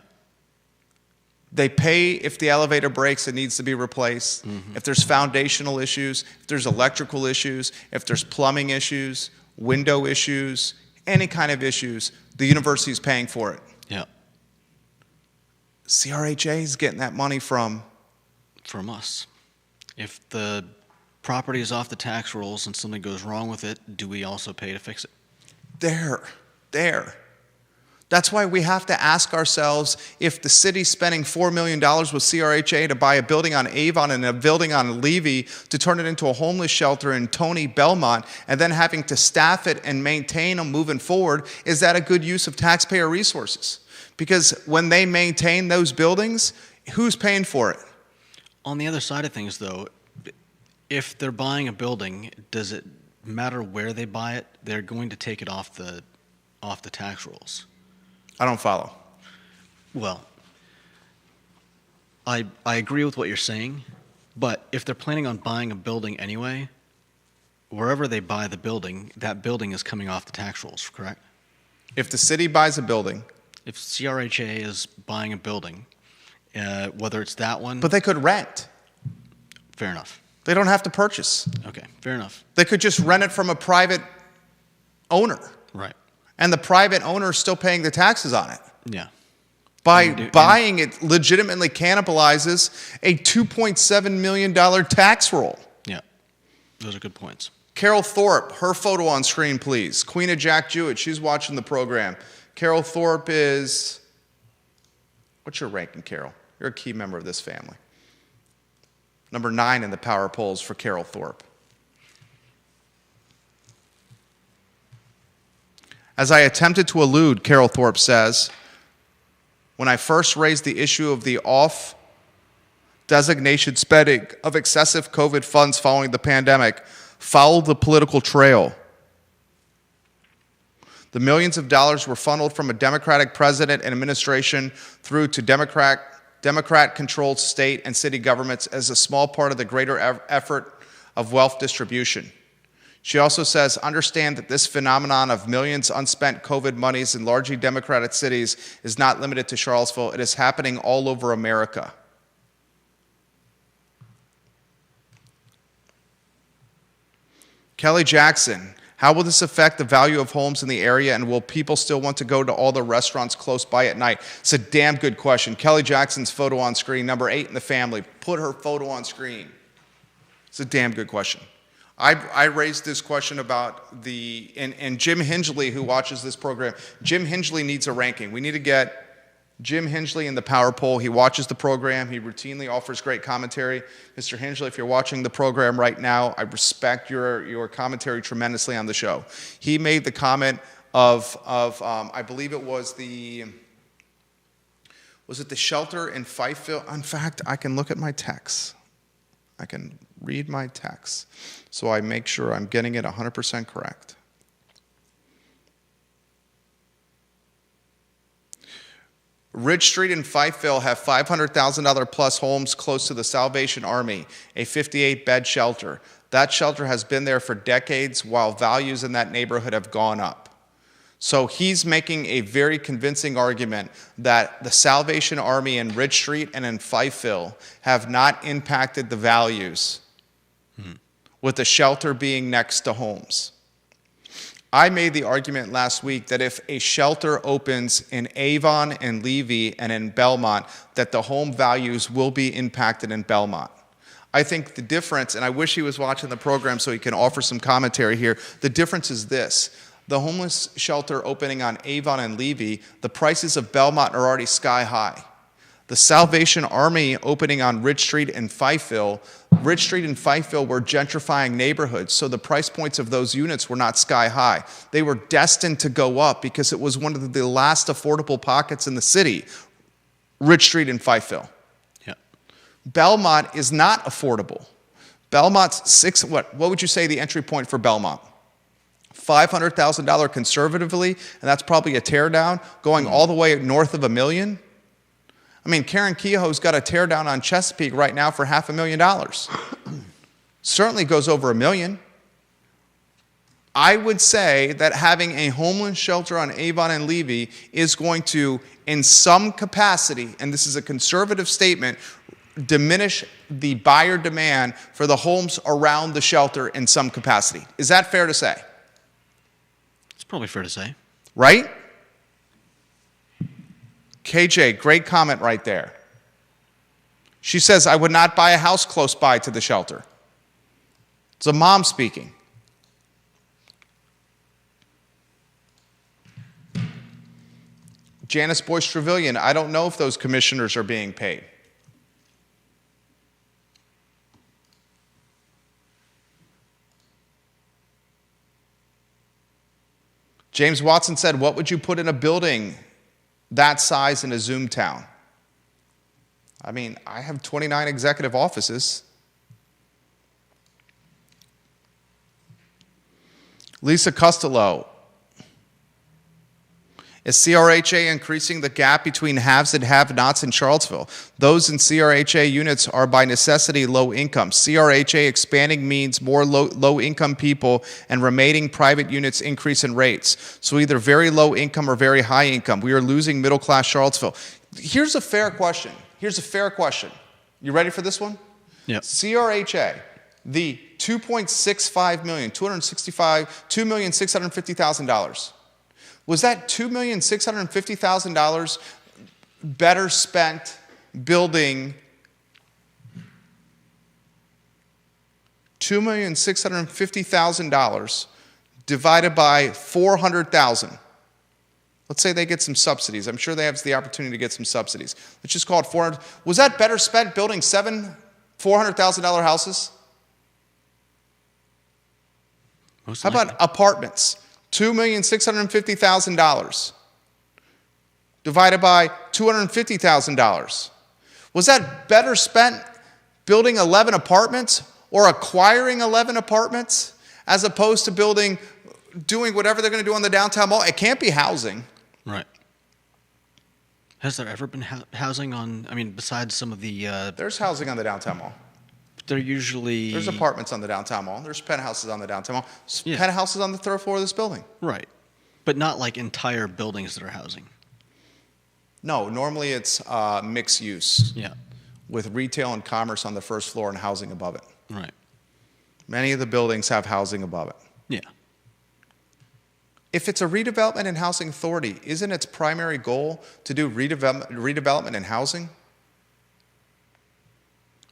They pay if the elevator breaks, it needs to be replaced. If there's foundational issues, if there's electrical issues, if there's plumbing issues, window issues, any kind of issues, the university is paying for it. Yeah. CRHA is getting that money from us. If the property is off the tax rolls and something goes wrong with it, do we also pay to fix it? There. That's why we have to ask ourselves, if the city's spending $4 million with CRHA to buy a building on Avon and a building on Levy to turn it into a homeless shelter in Tony Belmont, and then having to staff it and maintain them moving forward, is that a good use of taxpayer resources? Because when they maintain those buildings, who's paying for it? On the other side of things, though, if they're buying a building, does it matter where they buy it? They're going to take it off the tax rolls. I don't follow. Well, I agree with what you're saying, but if they're planning on buying a building anyway, wherever they buy the building, that building is coming off the tax rolls, correct? If the city buys a building, If CRHA is buying a building, whether it's that one, but they could rent. fair enough. They don't have to purchase. Okay, fair enough. They could just rent it from a private owner. Right. And the private owner is still paying the taxes on it. Yeah. By buying it legitimately cannibalizes a $2.7 million tax roll. Yeah. Those are good points. Carol Thorpe, her photo on screen, please. Queen of Jack Jewett, she's watching the program. Carol Thorpe is, what's your ranking, Carol? You're a key member of this family. Number 9 in the power polls for Carol Thorpe. As I attempted to allude, Carol Thorpe says, when I first raised the issue of the off-designation spending of excessive COVID funds following the pandemic, followed the political trail. The millions of dollars were funneled from a Democratic president and administration through to Democrat-controlled state and city governments as a small part of the greater effort of wealth distribution. She also says, understand that this phenomenon of millions unspent COVID monies in largely Democratic cities is not limited to Charlottesville. It is happening all over America. Kelly Jackson, how will this affect the value of homes in the area, and will people still want to go to all the restaurants close by at night? It's a damn good question. Kelly Jackson's photo on screen, number 8 in the family. Put her photo on screen. It's a damn good question. I raised this question about and Jim Hingley, who watches this program. Jim Hingley needs a ranking. We need to get Jim Hingley in the power poll. He watches the program. He routinely offers great commentary. Mr. Hingley, if you're watching the program right now, I respect your commentary tremendously on the show. He made the comment of I believe it was the shelter in Fifeville? In fact, I can look at my texts. I can read my text so I make sure I'm getting it 100% correct. Ridge Street and Fifeville have $500,000 plus homes close to the Salvation Army, a 58-bed shelter. That shelter has been there for decades while values in that neighborhood have gone up. So he's making a very convincing argument that the Salvation Army in Ridge Street and in Fifeville have not impacted the values with the shelter being next to homes. I made the argument last week that if a shelter opens in Avon and Levy and in Belmont, that the home values will be impacted in Belmont. I think the difference, and I wish he was watching the program so he can offer some commentary here, the difference is this. The homeless shelter opening on Avon and Levy, the prices of Belmont are already sky high. The Salvation Army opening on Ridge Street and Fifeville were gentrifying neighborhoods, so the price points of those units were not sky high. They were destined to go up because it was one of the last affordable pockets in the city, Ridge Street and Fifeville. Yeah. Belmont is not affordable. Belmont's what would you say the entry point for Belmont? $500,000 conservatively, and that's probably a teardown, going all the way north of $1 million. I mean, Karen Kehoe's got a tear down on Chesapeake right now for $500,000. Certainly goes over $1 million. I would say that having a homeless shelter on Avon and Levy is going to, in some capacity, and this is a conservative statement, diminish the buyer demand for the homes around the shelter in some capacity. Is that fair to say? It's probably fair to say. Right? KJ, great comment right there. She says, I would not buy a house close by to the shelter. It's a mom speaking. Janice Boyce Trevelyan, I don't know if those commissioners are being paid. James Watson said, what would you put in a building that size in a Zoom town? I mean, I have 29 executive offices. Lisa Costello, is CRHA increasing the gap between haves and have-nots in Charlottesville? Those in CRHA units are by necessity low income. CRHA expanding means more low-income people and remaining private units increase in rates. So either very low income or very high income. We are losing middle-class Charlottesville. Here's a fair question. You ready for this one? Yeah. CRHA, the $2.65 million, $2,650,000. Was that $2,650,000 better spent building $2,650,000 divided by 400,000? Let's say they get some subsidies. I'm sure they have the opportunity to get some subsidies. Let's just call it 400. Was that better spent building seven $400,000 houses? How about apartments? $2,650,000 divided by $250,000. Was that better spent building 11 apartments or acquiring 11 apartments as opposed to doing whatever they're going to do on the downtown mall? It can't be housing. Right. Has there ever been housing on, besides some of the... There's housing on the downtown mall. They're usually... There's apartments on the downtown mall. There's penthouses on the downtown mall. Yeah. Penthouses on the third floor of this building. Right. But not like entire buildings that are housing. No, normally it's mixed use. Yeah. With retail and commerce on the first floor and housing above it. Right. Many of the buildings have housing above it. Yeah. If it's a redevelopment and housing authority, isn't its primary goal to do redevelopment and housing?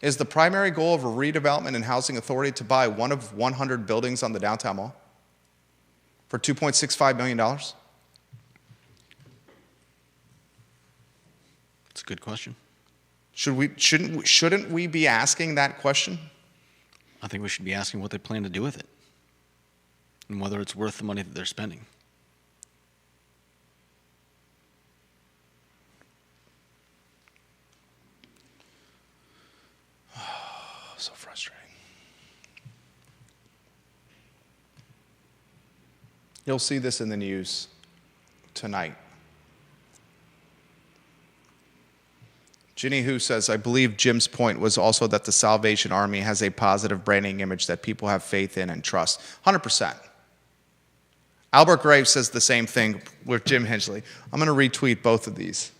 Is the primary goal of a redevelopment and housing authority to buy one of 100 buildings on the downtown mall for $2.65 million? That's a good question. Shouldn't we be asking that question? I think we should be asking what they plan to do with it and whether it's worth the money that they're spending. So frustrating. You'll see this in the news tonight. Ginny Hu says, I believe Jim's point was also that the Salvation Army has a positive branding image that people have faith in and trust. 100%. Albert Graves says the same thing with Jim Hinchley. I'm going to retweet both of these.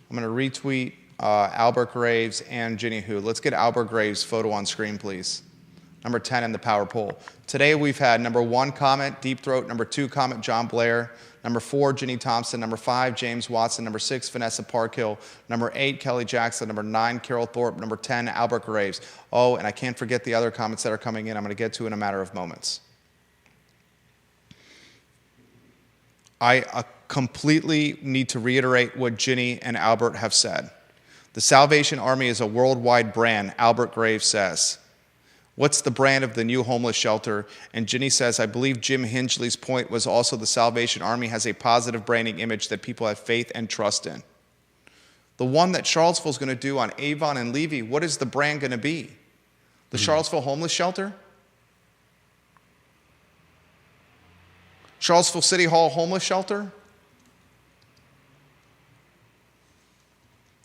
I'm going to retweet Albert Graves and Ginny Hu. Let's get Albert Graves' photo on screen, please. Number 10 in the power poll. Today we've had number 1 comment, Deep Throat. Number 2 comment, John Blair. Number 4, Ginny Thompson. Number 5, James Watson. Number 6, Vanessa Parkhill. Number 8, Kelly Jackson. Number 9, Carol Thorpe. Number 10, Albert Graves. Oh, and I can't forget the other comments that are coming in. I'm going to get to in a matter of moments. I completely need to reiterate what Ginny and Albert have said. The Salvation Army is a worldwide brand, Albert Graves says. What's the brand of the new homeless shelter? And Ginny says, I believe Jim Hinchley's point was also the Salvation Army has a positive branding image that people have faith and trust in. The one that Charlottesville is going to do on Avon and Levy, what is the brand going to be? The Charlottesville Homeless Shelter? Charlottesville City Hall Homeless Shelter?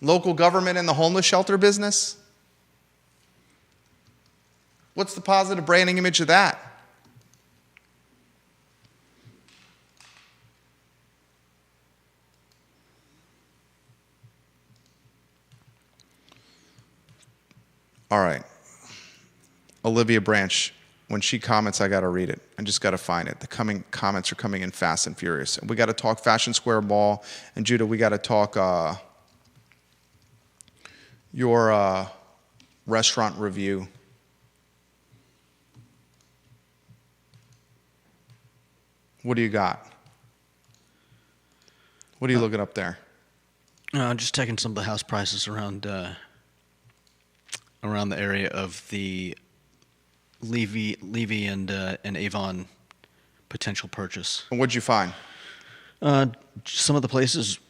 Local government in the homeless shelter business? What's the positive branding image of that? All right. Olivia Branch, when she comments, I got to read it. I just got to find it. The comments are coming in fast and furious. And we got to talk Fashion Square Mall. And Judah, we got to talk your restaurant review. What do you got? What are you looking up there? Just checking some of the house prices around the area of the Levy and Avon potential purchase. And what'd you find? Some of the places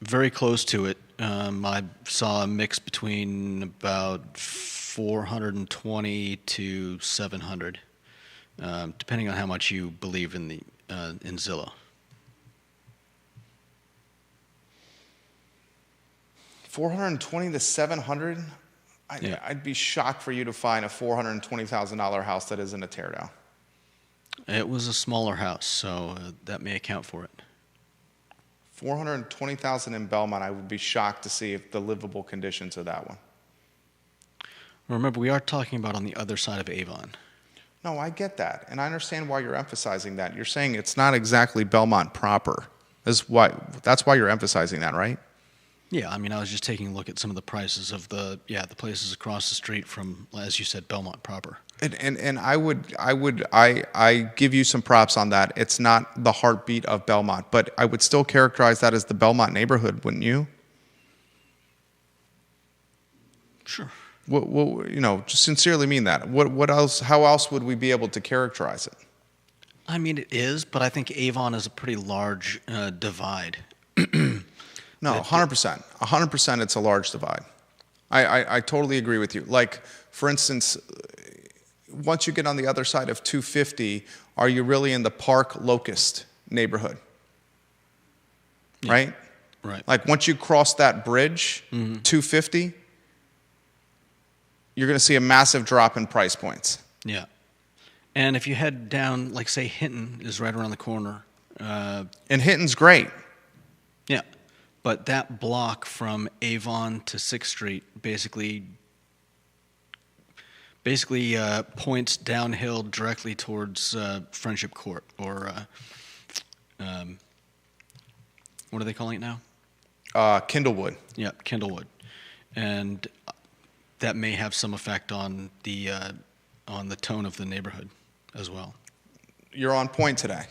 very close to it. I saw a mix between about 420 to 700, depending on how much you believe in in Zillow. 420 to 700? Yeah. I'd be shocked for you to find a $420,000 house that isn't a teardown. It was a smaller house, so that may account for it. 420,000 in Belmont, I would be shocked to see if the livable conditions of that one. Remember, we are talking about on the other side of Avon. No, I get that, and I understand why you're emphasizing that. You're saying it's not exactly Belmont proper. That's why you're emphasizing that, right? Yeah, I mean, I was just taking a look at some of the prices of the places across the street from, as you said, Belmont proper. And I give you some props on that. It's not the heartbeat of Belmont, but I would still characterize that as the Belmont neighborhood, wouldn't you? Sure. What just sincerely mean that. What else? How else would we be able to characterize it? I mean, it is, but I think Avon is a pretty large divide. No, 100%. 100% it's a large divide. I totally agree with you. Like, for instance, once you get on the other side of 250, are you really in the Park Locust neighborhood? Yeah. Right? Right. Like, once you cross that bridge, 250, you're going to see a massive drop in price points. Yeah. And if you head down, like, say, Hinton is right around the corner. And Hinton's great. Yeah. But that block from Avon to 6th Street basically points downhill directly towards Friendship Court, or what are they calling it now? Kindlewood. Yeah, Kindlewood. And that may have some effect on the tone of the neighborhood as well. You're on point today.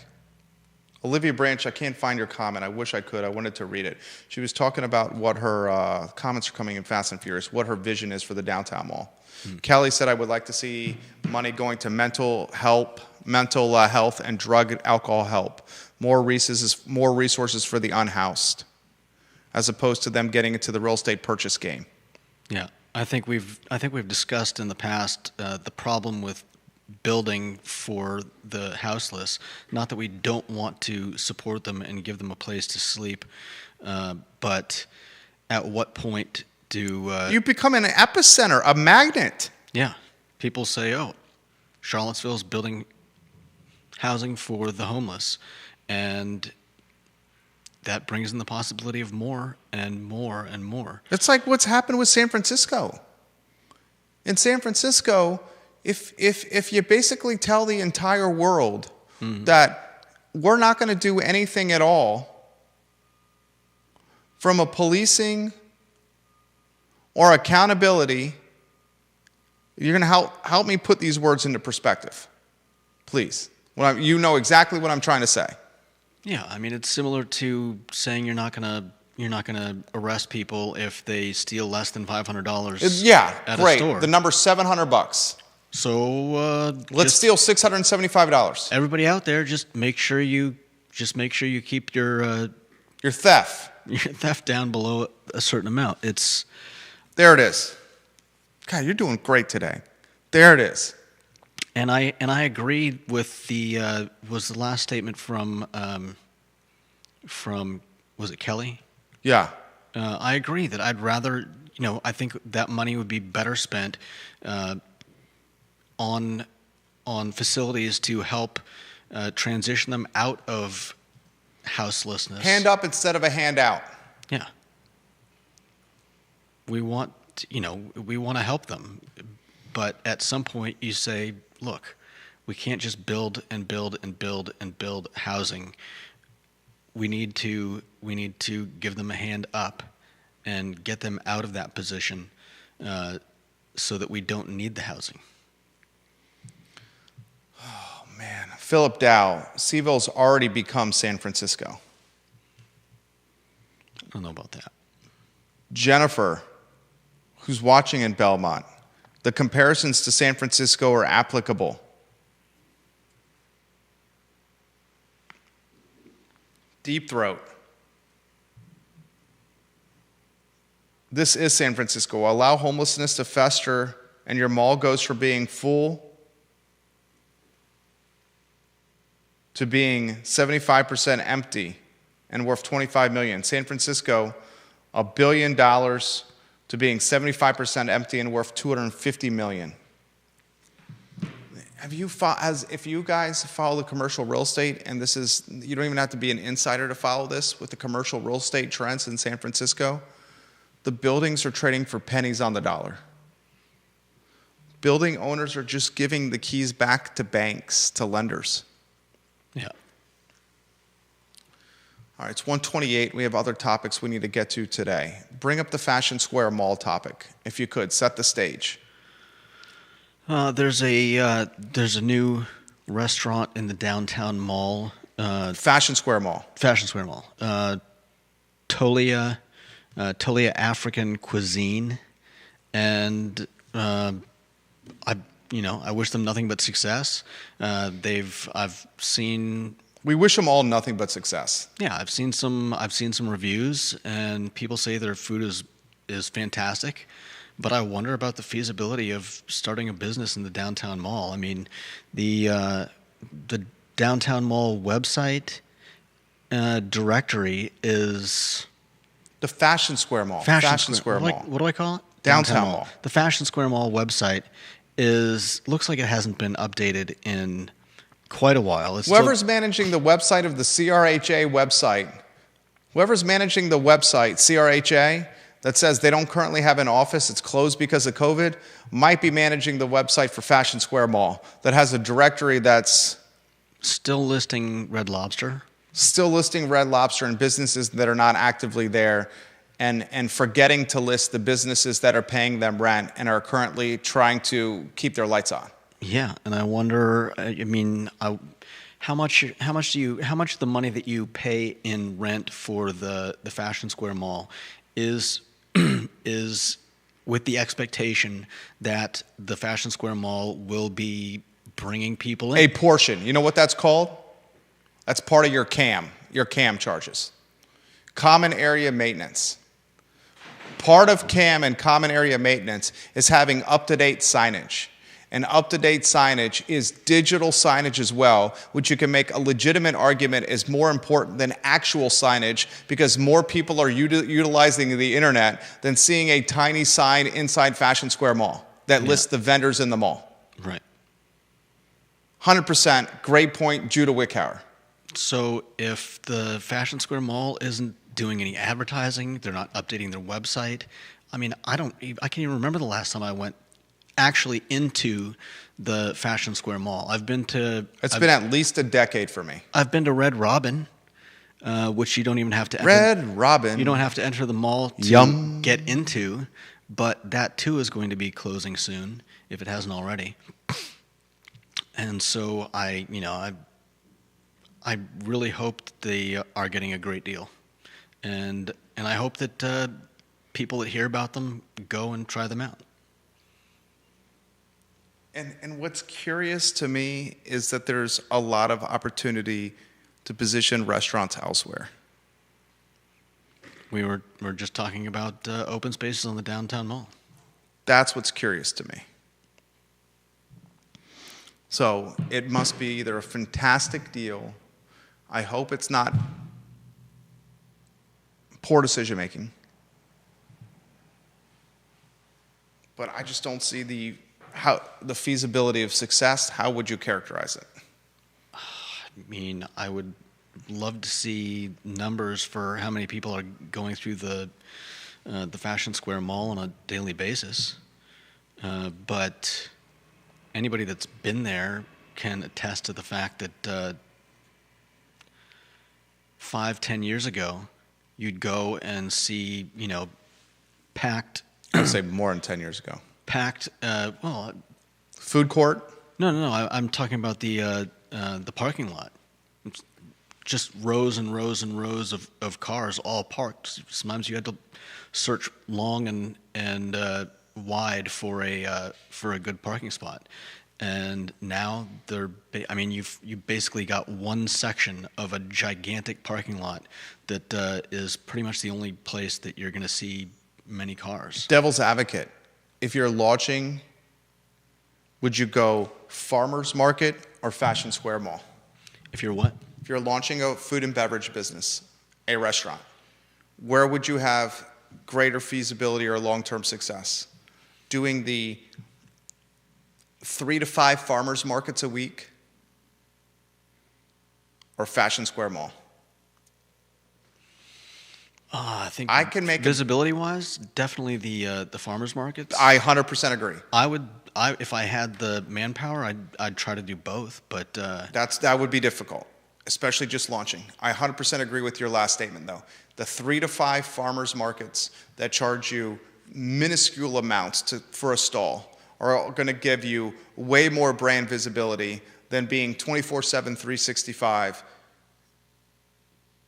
Olivia Branch, I can't find your comment. I wish I could. I wanted to read it. She was talking about what her comments are coming in fast and furious, what her vision is for the downtown mall. Kelly said, I would like to see money going to mental health and drug and alcohol help, more resources for the unhoused, as opposed to them getting into the real estate purchase game. Yeah, I think we've discussed in the past the problem with building for the houseless. Not that we don't want to support them and give them a place to sleep, but at what point do you become an epicenter, a magnet? Yeah, people say, "Oh, Charlottesville's building housing for the homeless," and that brings in the possibility of more and more and more. It's like what's happened with San Francisco. In San Francisco, if you basically tell the entire world that we're not going to do anything at all from a policing or accountability, you're going to help me put these words into perspective, please. You know exactly what I'm trying to say. Yeah, I mean, it's similar to saying you're not gonna arrest people if they steal less than $500. Yeah, at great. a store. The number's $700. So let's steal $675. Everybody out there, just make sure you keep your theft down below a certain amount. There it is. God, you're doing great today. There it is. And I agree with was the last statement from was it Kelly? Yeah. I agree that I'd rather, I think that money would be better spent on facilities to help transition them out of houselessness. Hand up instead of a handout. Yeah. We want to help them, but at some point you say, look, we can't just build and build and build and build housing. We need to give them a hand up and get them out of that position so that we don't need the housing. Oh, man. Philip Dow, CVille's already become San Francisco. I don't know about that. Jennifer, who's watching in Belmont, the comparisons to San Francisco are applicable. Deep Throat. This is San Francisco. Allow homelessness to fester, and your mall goes from being full to being 75% empty and worth $25 million. San Francisco, $1 billion to being 75% empty and worth $250 million. If you guys follow the commercial real estate, and this is, you don't even have to be an insider to follow this with the commercial real estate trends in San Francisco, the buildings are trading for pennies on the dollar. Building owners are just giving the keys back to banks, to lenders. Yeah. All right, it's 1:28. We have other topics we need to get to today. Bring up the Fashion Square Mall topic, if you could. Set the stage. There's a new restaurant in the downtown mall. Fashion Square Mall. Fashion Square Mall. Tolia African Cuisine, and I wish them nothing but success. I've seen. We wish them all nothing but success. Yeah, I've seen some reviews, and people say their food is fantastic. But I wonder about the feasibility of starting a business in the downtown mall. I mean, the downtown mall website directory is the Fashion Square Mall. Fashion Square Mall. What do I call it? Downtown Mall. The Fashion Square Mall website looks like it hasn't been updated in quite a while. Whoever's managing the website of the CRHA website, CRHA, that says they don't currently have an office, it's closed because of COVID, might be managing the website for Fashion Square Mall that has a directory that's still listing Red Lobster. Still listing Red Lobster and businesses that are not actively there, and forgetting to list the businesses that are paying them rent and are currently trying to keep their lights on. Yeah, and I wonder, how much the money that you pay in rent for the Fashion Square Mall is with the expectation that the Fashion Square Mall will be bringing people in. A portion. You know what that's called? That's part of your CAM charges. Common area maintenance. Part of CAM and common area maintenance is having up-to-date signage. And up-to-date signage is digital signage as well, which you can make a legitimate argument is more important than actual signage because more people are utilizing the internet than seeing a tiny sign inside Fashion Square Mall that lists the vendors in the mall. Right. 100%. Great point, Judah Wickhauer. So if the Fashion Square Mall isn't doing any advertising, they're not updating their website. I mean, I can't even remember the last time I went actually into the Fashion Square Mall. It's been at least a decade for me. I've been to Red Robin, which you don't even have to enter. Red Robin. You don't have to enter the mall to get into, but that too is going to be closing soon if it hasn't already. And so I really hope that they are getting a great deal, and I hope that people that hear about them go and try them out. And what's curious to me is that there's a lot of opportunity to position restaurants elsewhere. We were just talking about open spaces on the downtown mall. That's what's curious to me. So it must be either a fantastic deal. I hope it's not poor decision making. but I just don't see the feasibility of success. How would you characterize it? I mean, I would love to see numbers for how many people are going through the Fashion Square Mall on a daily basis. But anybody that's been there can attest to the fact that 5-10 years ago, you'd go and see, packed. I would say more than 10 years ago. Packed. Food court? No. I'm talking about the parking lot. It's just rows and rows and rows of cars all parked. Sometimes you had to search long and wide for a good parking spot. And now you basically got one section of a gigantic parking lot that is pretty much the only place that you're going to see many cars. Devil's advocate, if you're launching, would you go farmers market or Fashion Square Mall? If you're what? If you're launching a food and beverage business, a restaurant, where would you have greater feasibility or long-term success? Doing the 3 to 5 farmers markets a week or Fashion Square Mall? I think I can make visibility-wise, definitely the farmers markets. I 100% agree. If I had the manpower, I'd try to do both. But that would be difficult, especially just launching. I 100% agree with your last statement, though. The 3 to 5 farmers markets that charge you minuscule amounts for a stall are going to give you way more brand visibility than being 24/7, 365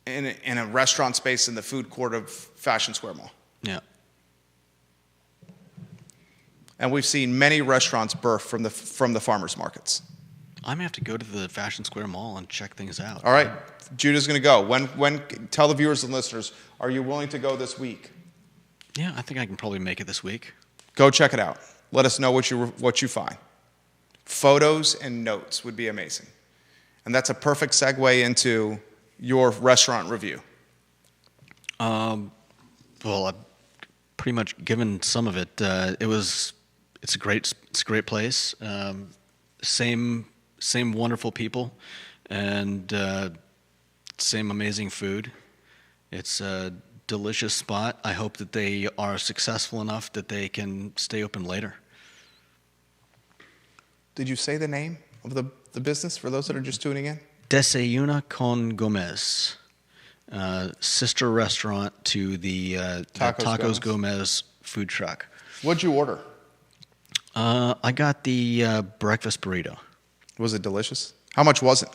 in a restaurant space in the food court of Fashion Square Mall. Yeah. And we've seen many restaurants birth from the farmers markets. I may have to go to the Fashion Square Mall and check things out. All right, Judah's going to go. When tell the viewers and listeners, are you willing to go this week? Yeah, I think I can probably make it this week. Go check it out. Let us know what you find. Photos and notes would be amazing. And that's a perfect segue into your restaurant review. Well, I've pretty much given some of it. It's a great place. Same wonderful people, and same amazing food. It's a delicious spot. I hope that they are successful enough that they can stay open later. Did you say the name of the business for those that are just tuning in? Desayuna con Gomez, sister restaurant to the Tacos Gomez food truck. What'd you order? I got the breakfast burrito. Was it delicious? How much was it?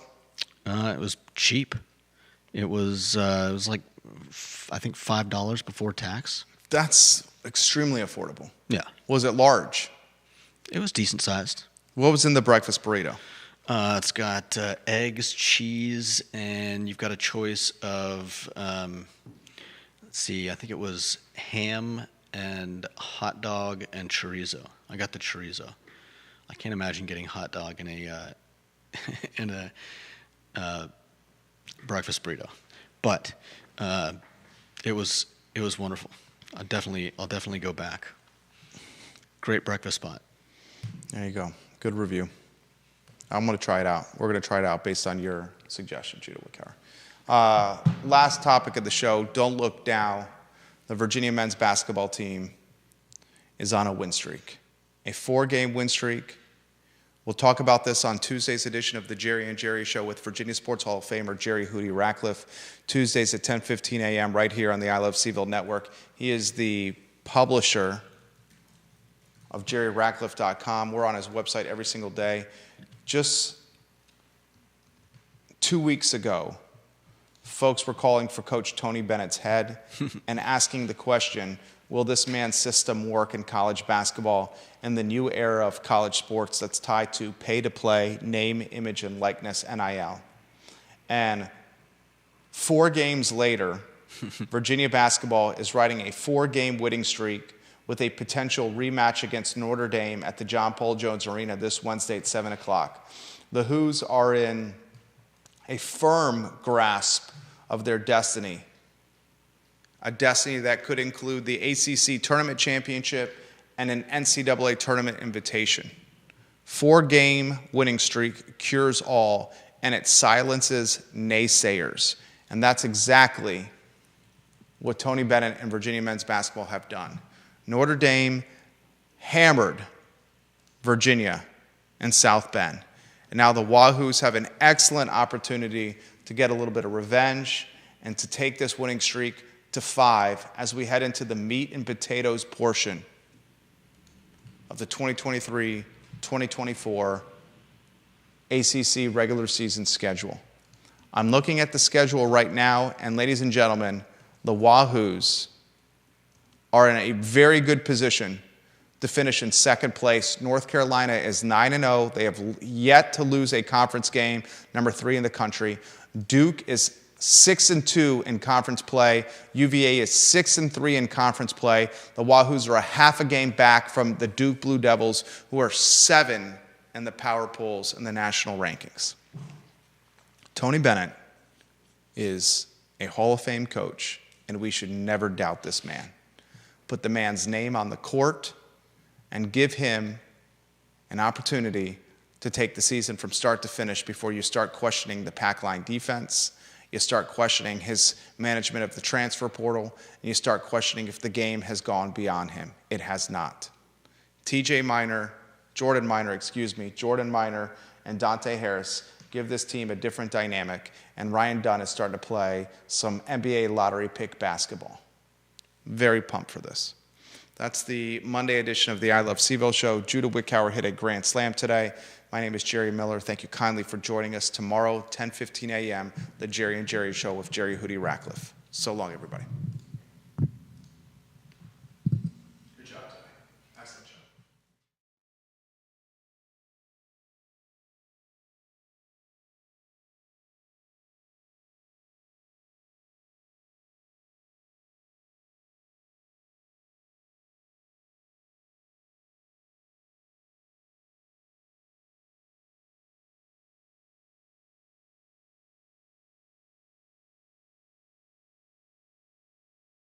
It was cheap. It was like I think $5 before tax. That's extremely affordable. Yeah. Was it large? It was decent sized. What was in the breakfast burrito? It's got eggs, cheese, and you've got a choice of, let's see, I think it was ham and hot dog and chorizo. I got the chorizo. I can't imagine getting hot dog in a in a breakfast burrito, but it was wonderful. I'll definitely go back. Great breakfast spot. There you go. Good review. I'm going to try it out. We're going to try it out based on your suggestion, Judah Wickower. Last topic of the show, don't look down. The Virginia men's basketball team is on a win streak, a 4-game win streak. We'll talk about this on Tuesday's edition of the Jerry and Jerry Show with Virginia Sports Hall of Famer Jerry Hootie Ratcliffe, Tuesdays at 10:15 a.m. right here on the I Love Seville Network. He is the publisher of JerryRatcliffe.com. We're on his website every single day. Just 2 weeks ago, folks were calling for Coach Tony Bennett's head and asking the question, will this man's system work in college basketball and the new era of college sports that's tied to pay-to-play, name, image, and likeness, NIL? And 4 games later, Virginia basketball is riding a 4-game winning streak with a potential rematch against Notre Dame at the John Paul Jones Arena this Wednesday at 7 o'clock. The Hoos are in a firm grasp of their destiny, a destiny that could include the ACC Tournament Championship and an NCAA tournament invitation. 4-game winning streak cures all, and it silences naysayers. And that's exactly what Tony Bennett and Virginia men's basketball have done. Notre Dame hammered Virginia and South Bend. And now the Wahoos have an excellent opportunity to get a little bit of revenge and to take this winning streak to 5 as we head into the meat and potatoes portion of the 2023-2024 ACC regular season schedule. I'm looking at the schedule right now, and ladies and gentlemen, the Wahoos are in a very good position to finish in second place. North Carolina is 9-0. They have yet to lose a conference game, number 3 in the country. Duke is 6-2 in conference play. UVA is 6-3 in conference play. The Wahoos are a half a game back from the Duke Blue Devils, who are 7 in the power polls in the national rankings. Tony Bennett is a Hall of Fame coach, and we should never doubt this man. Put the man's name on the court and give him an opportunity to take the season from start to finish before you start questioning the pack line defense. You start questioning his management of the transfer portal, and you start questioning if the game has gone beyond him. It has not. Jordan Minor, and Dante Harris give this team a different dynamic, and Ryan Dunn is starting to play some NBA lottery pick basketball. Very pumped for this. That's the Monday edition of the I Love CVille show. Judah Wickhauer hit a grand slam today. My name is Jerry Miller. Thank you kindly for joining us tomorrow, 10:15 a.m., the Jerry and Jerry Show with Jerry Hootie Ratcliffe. So long, everybody.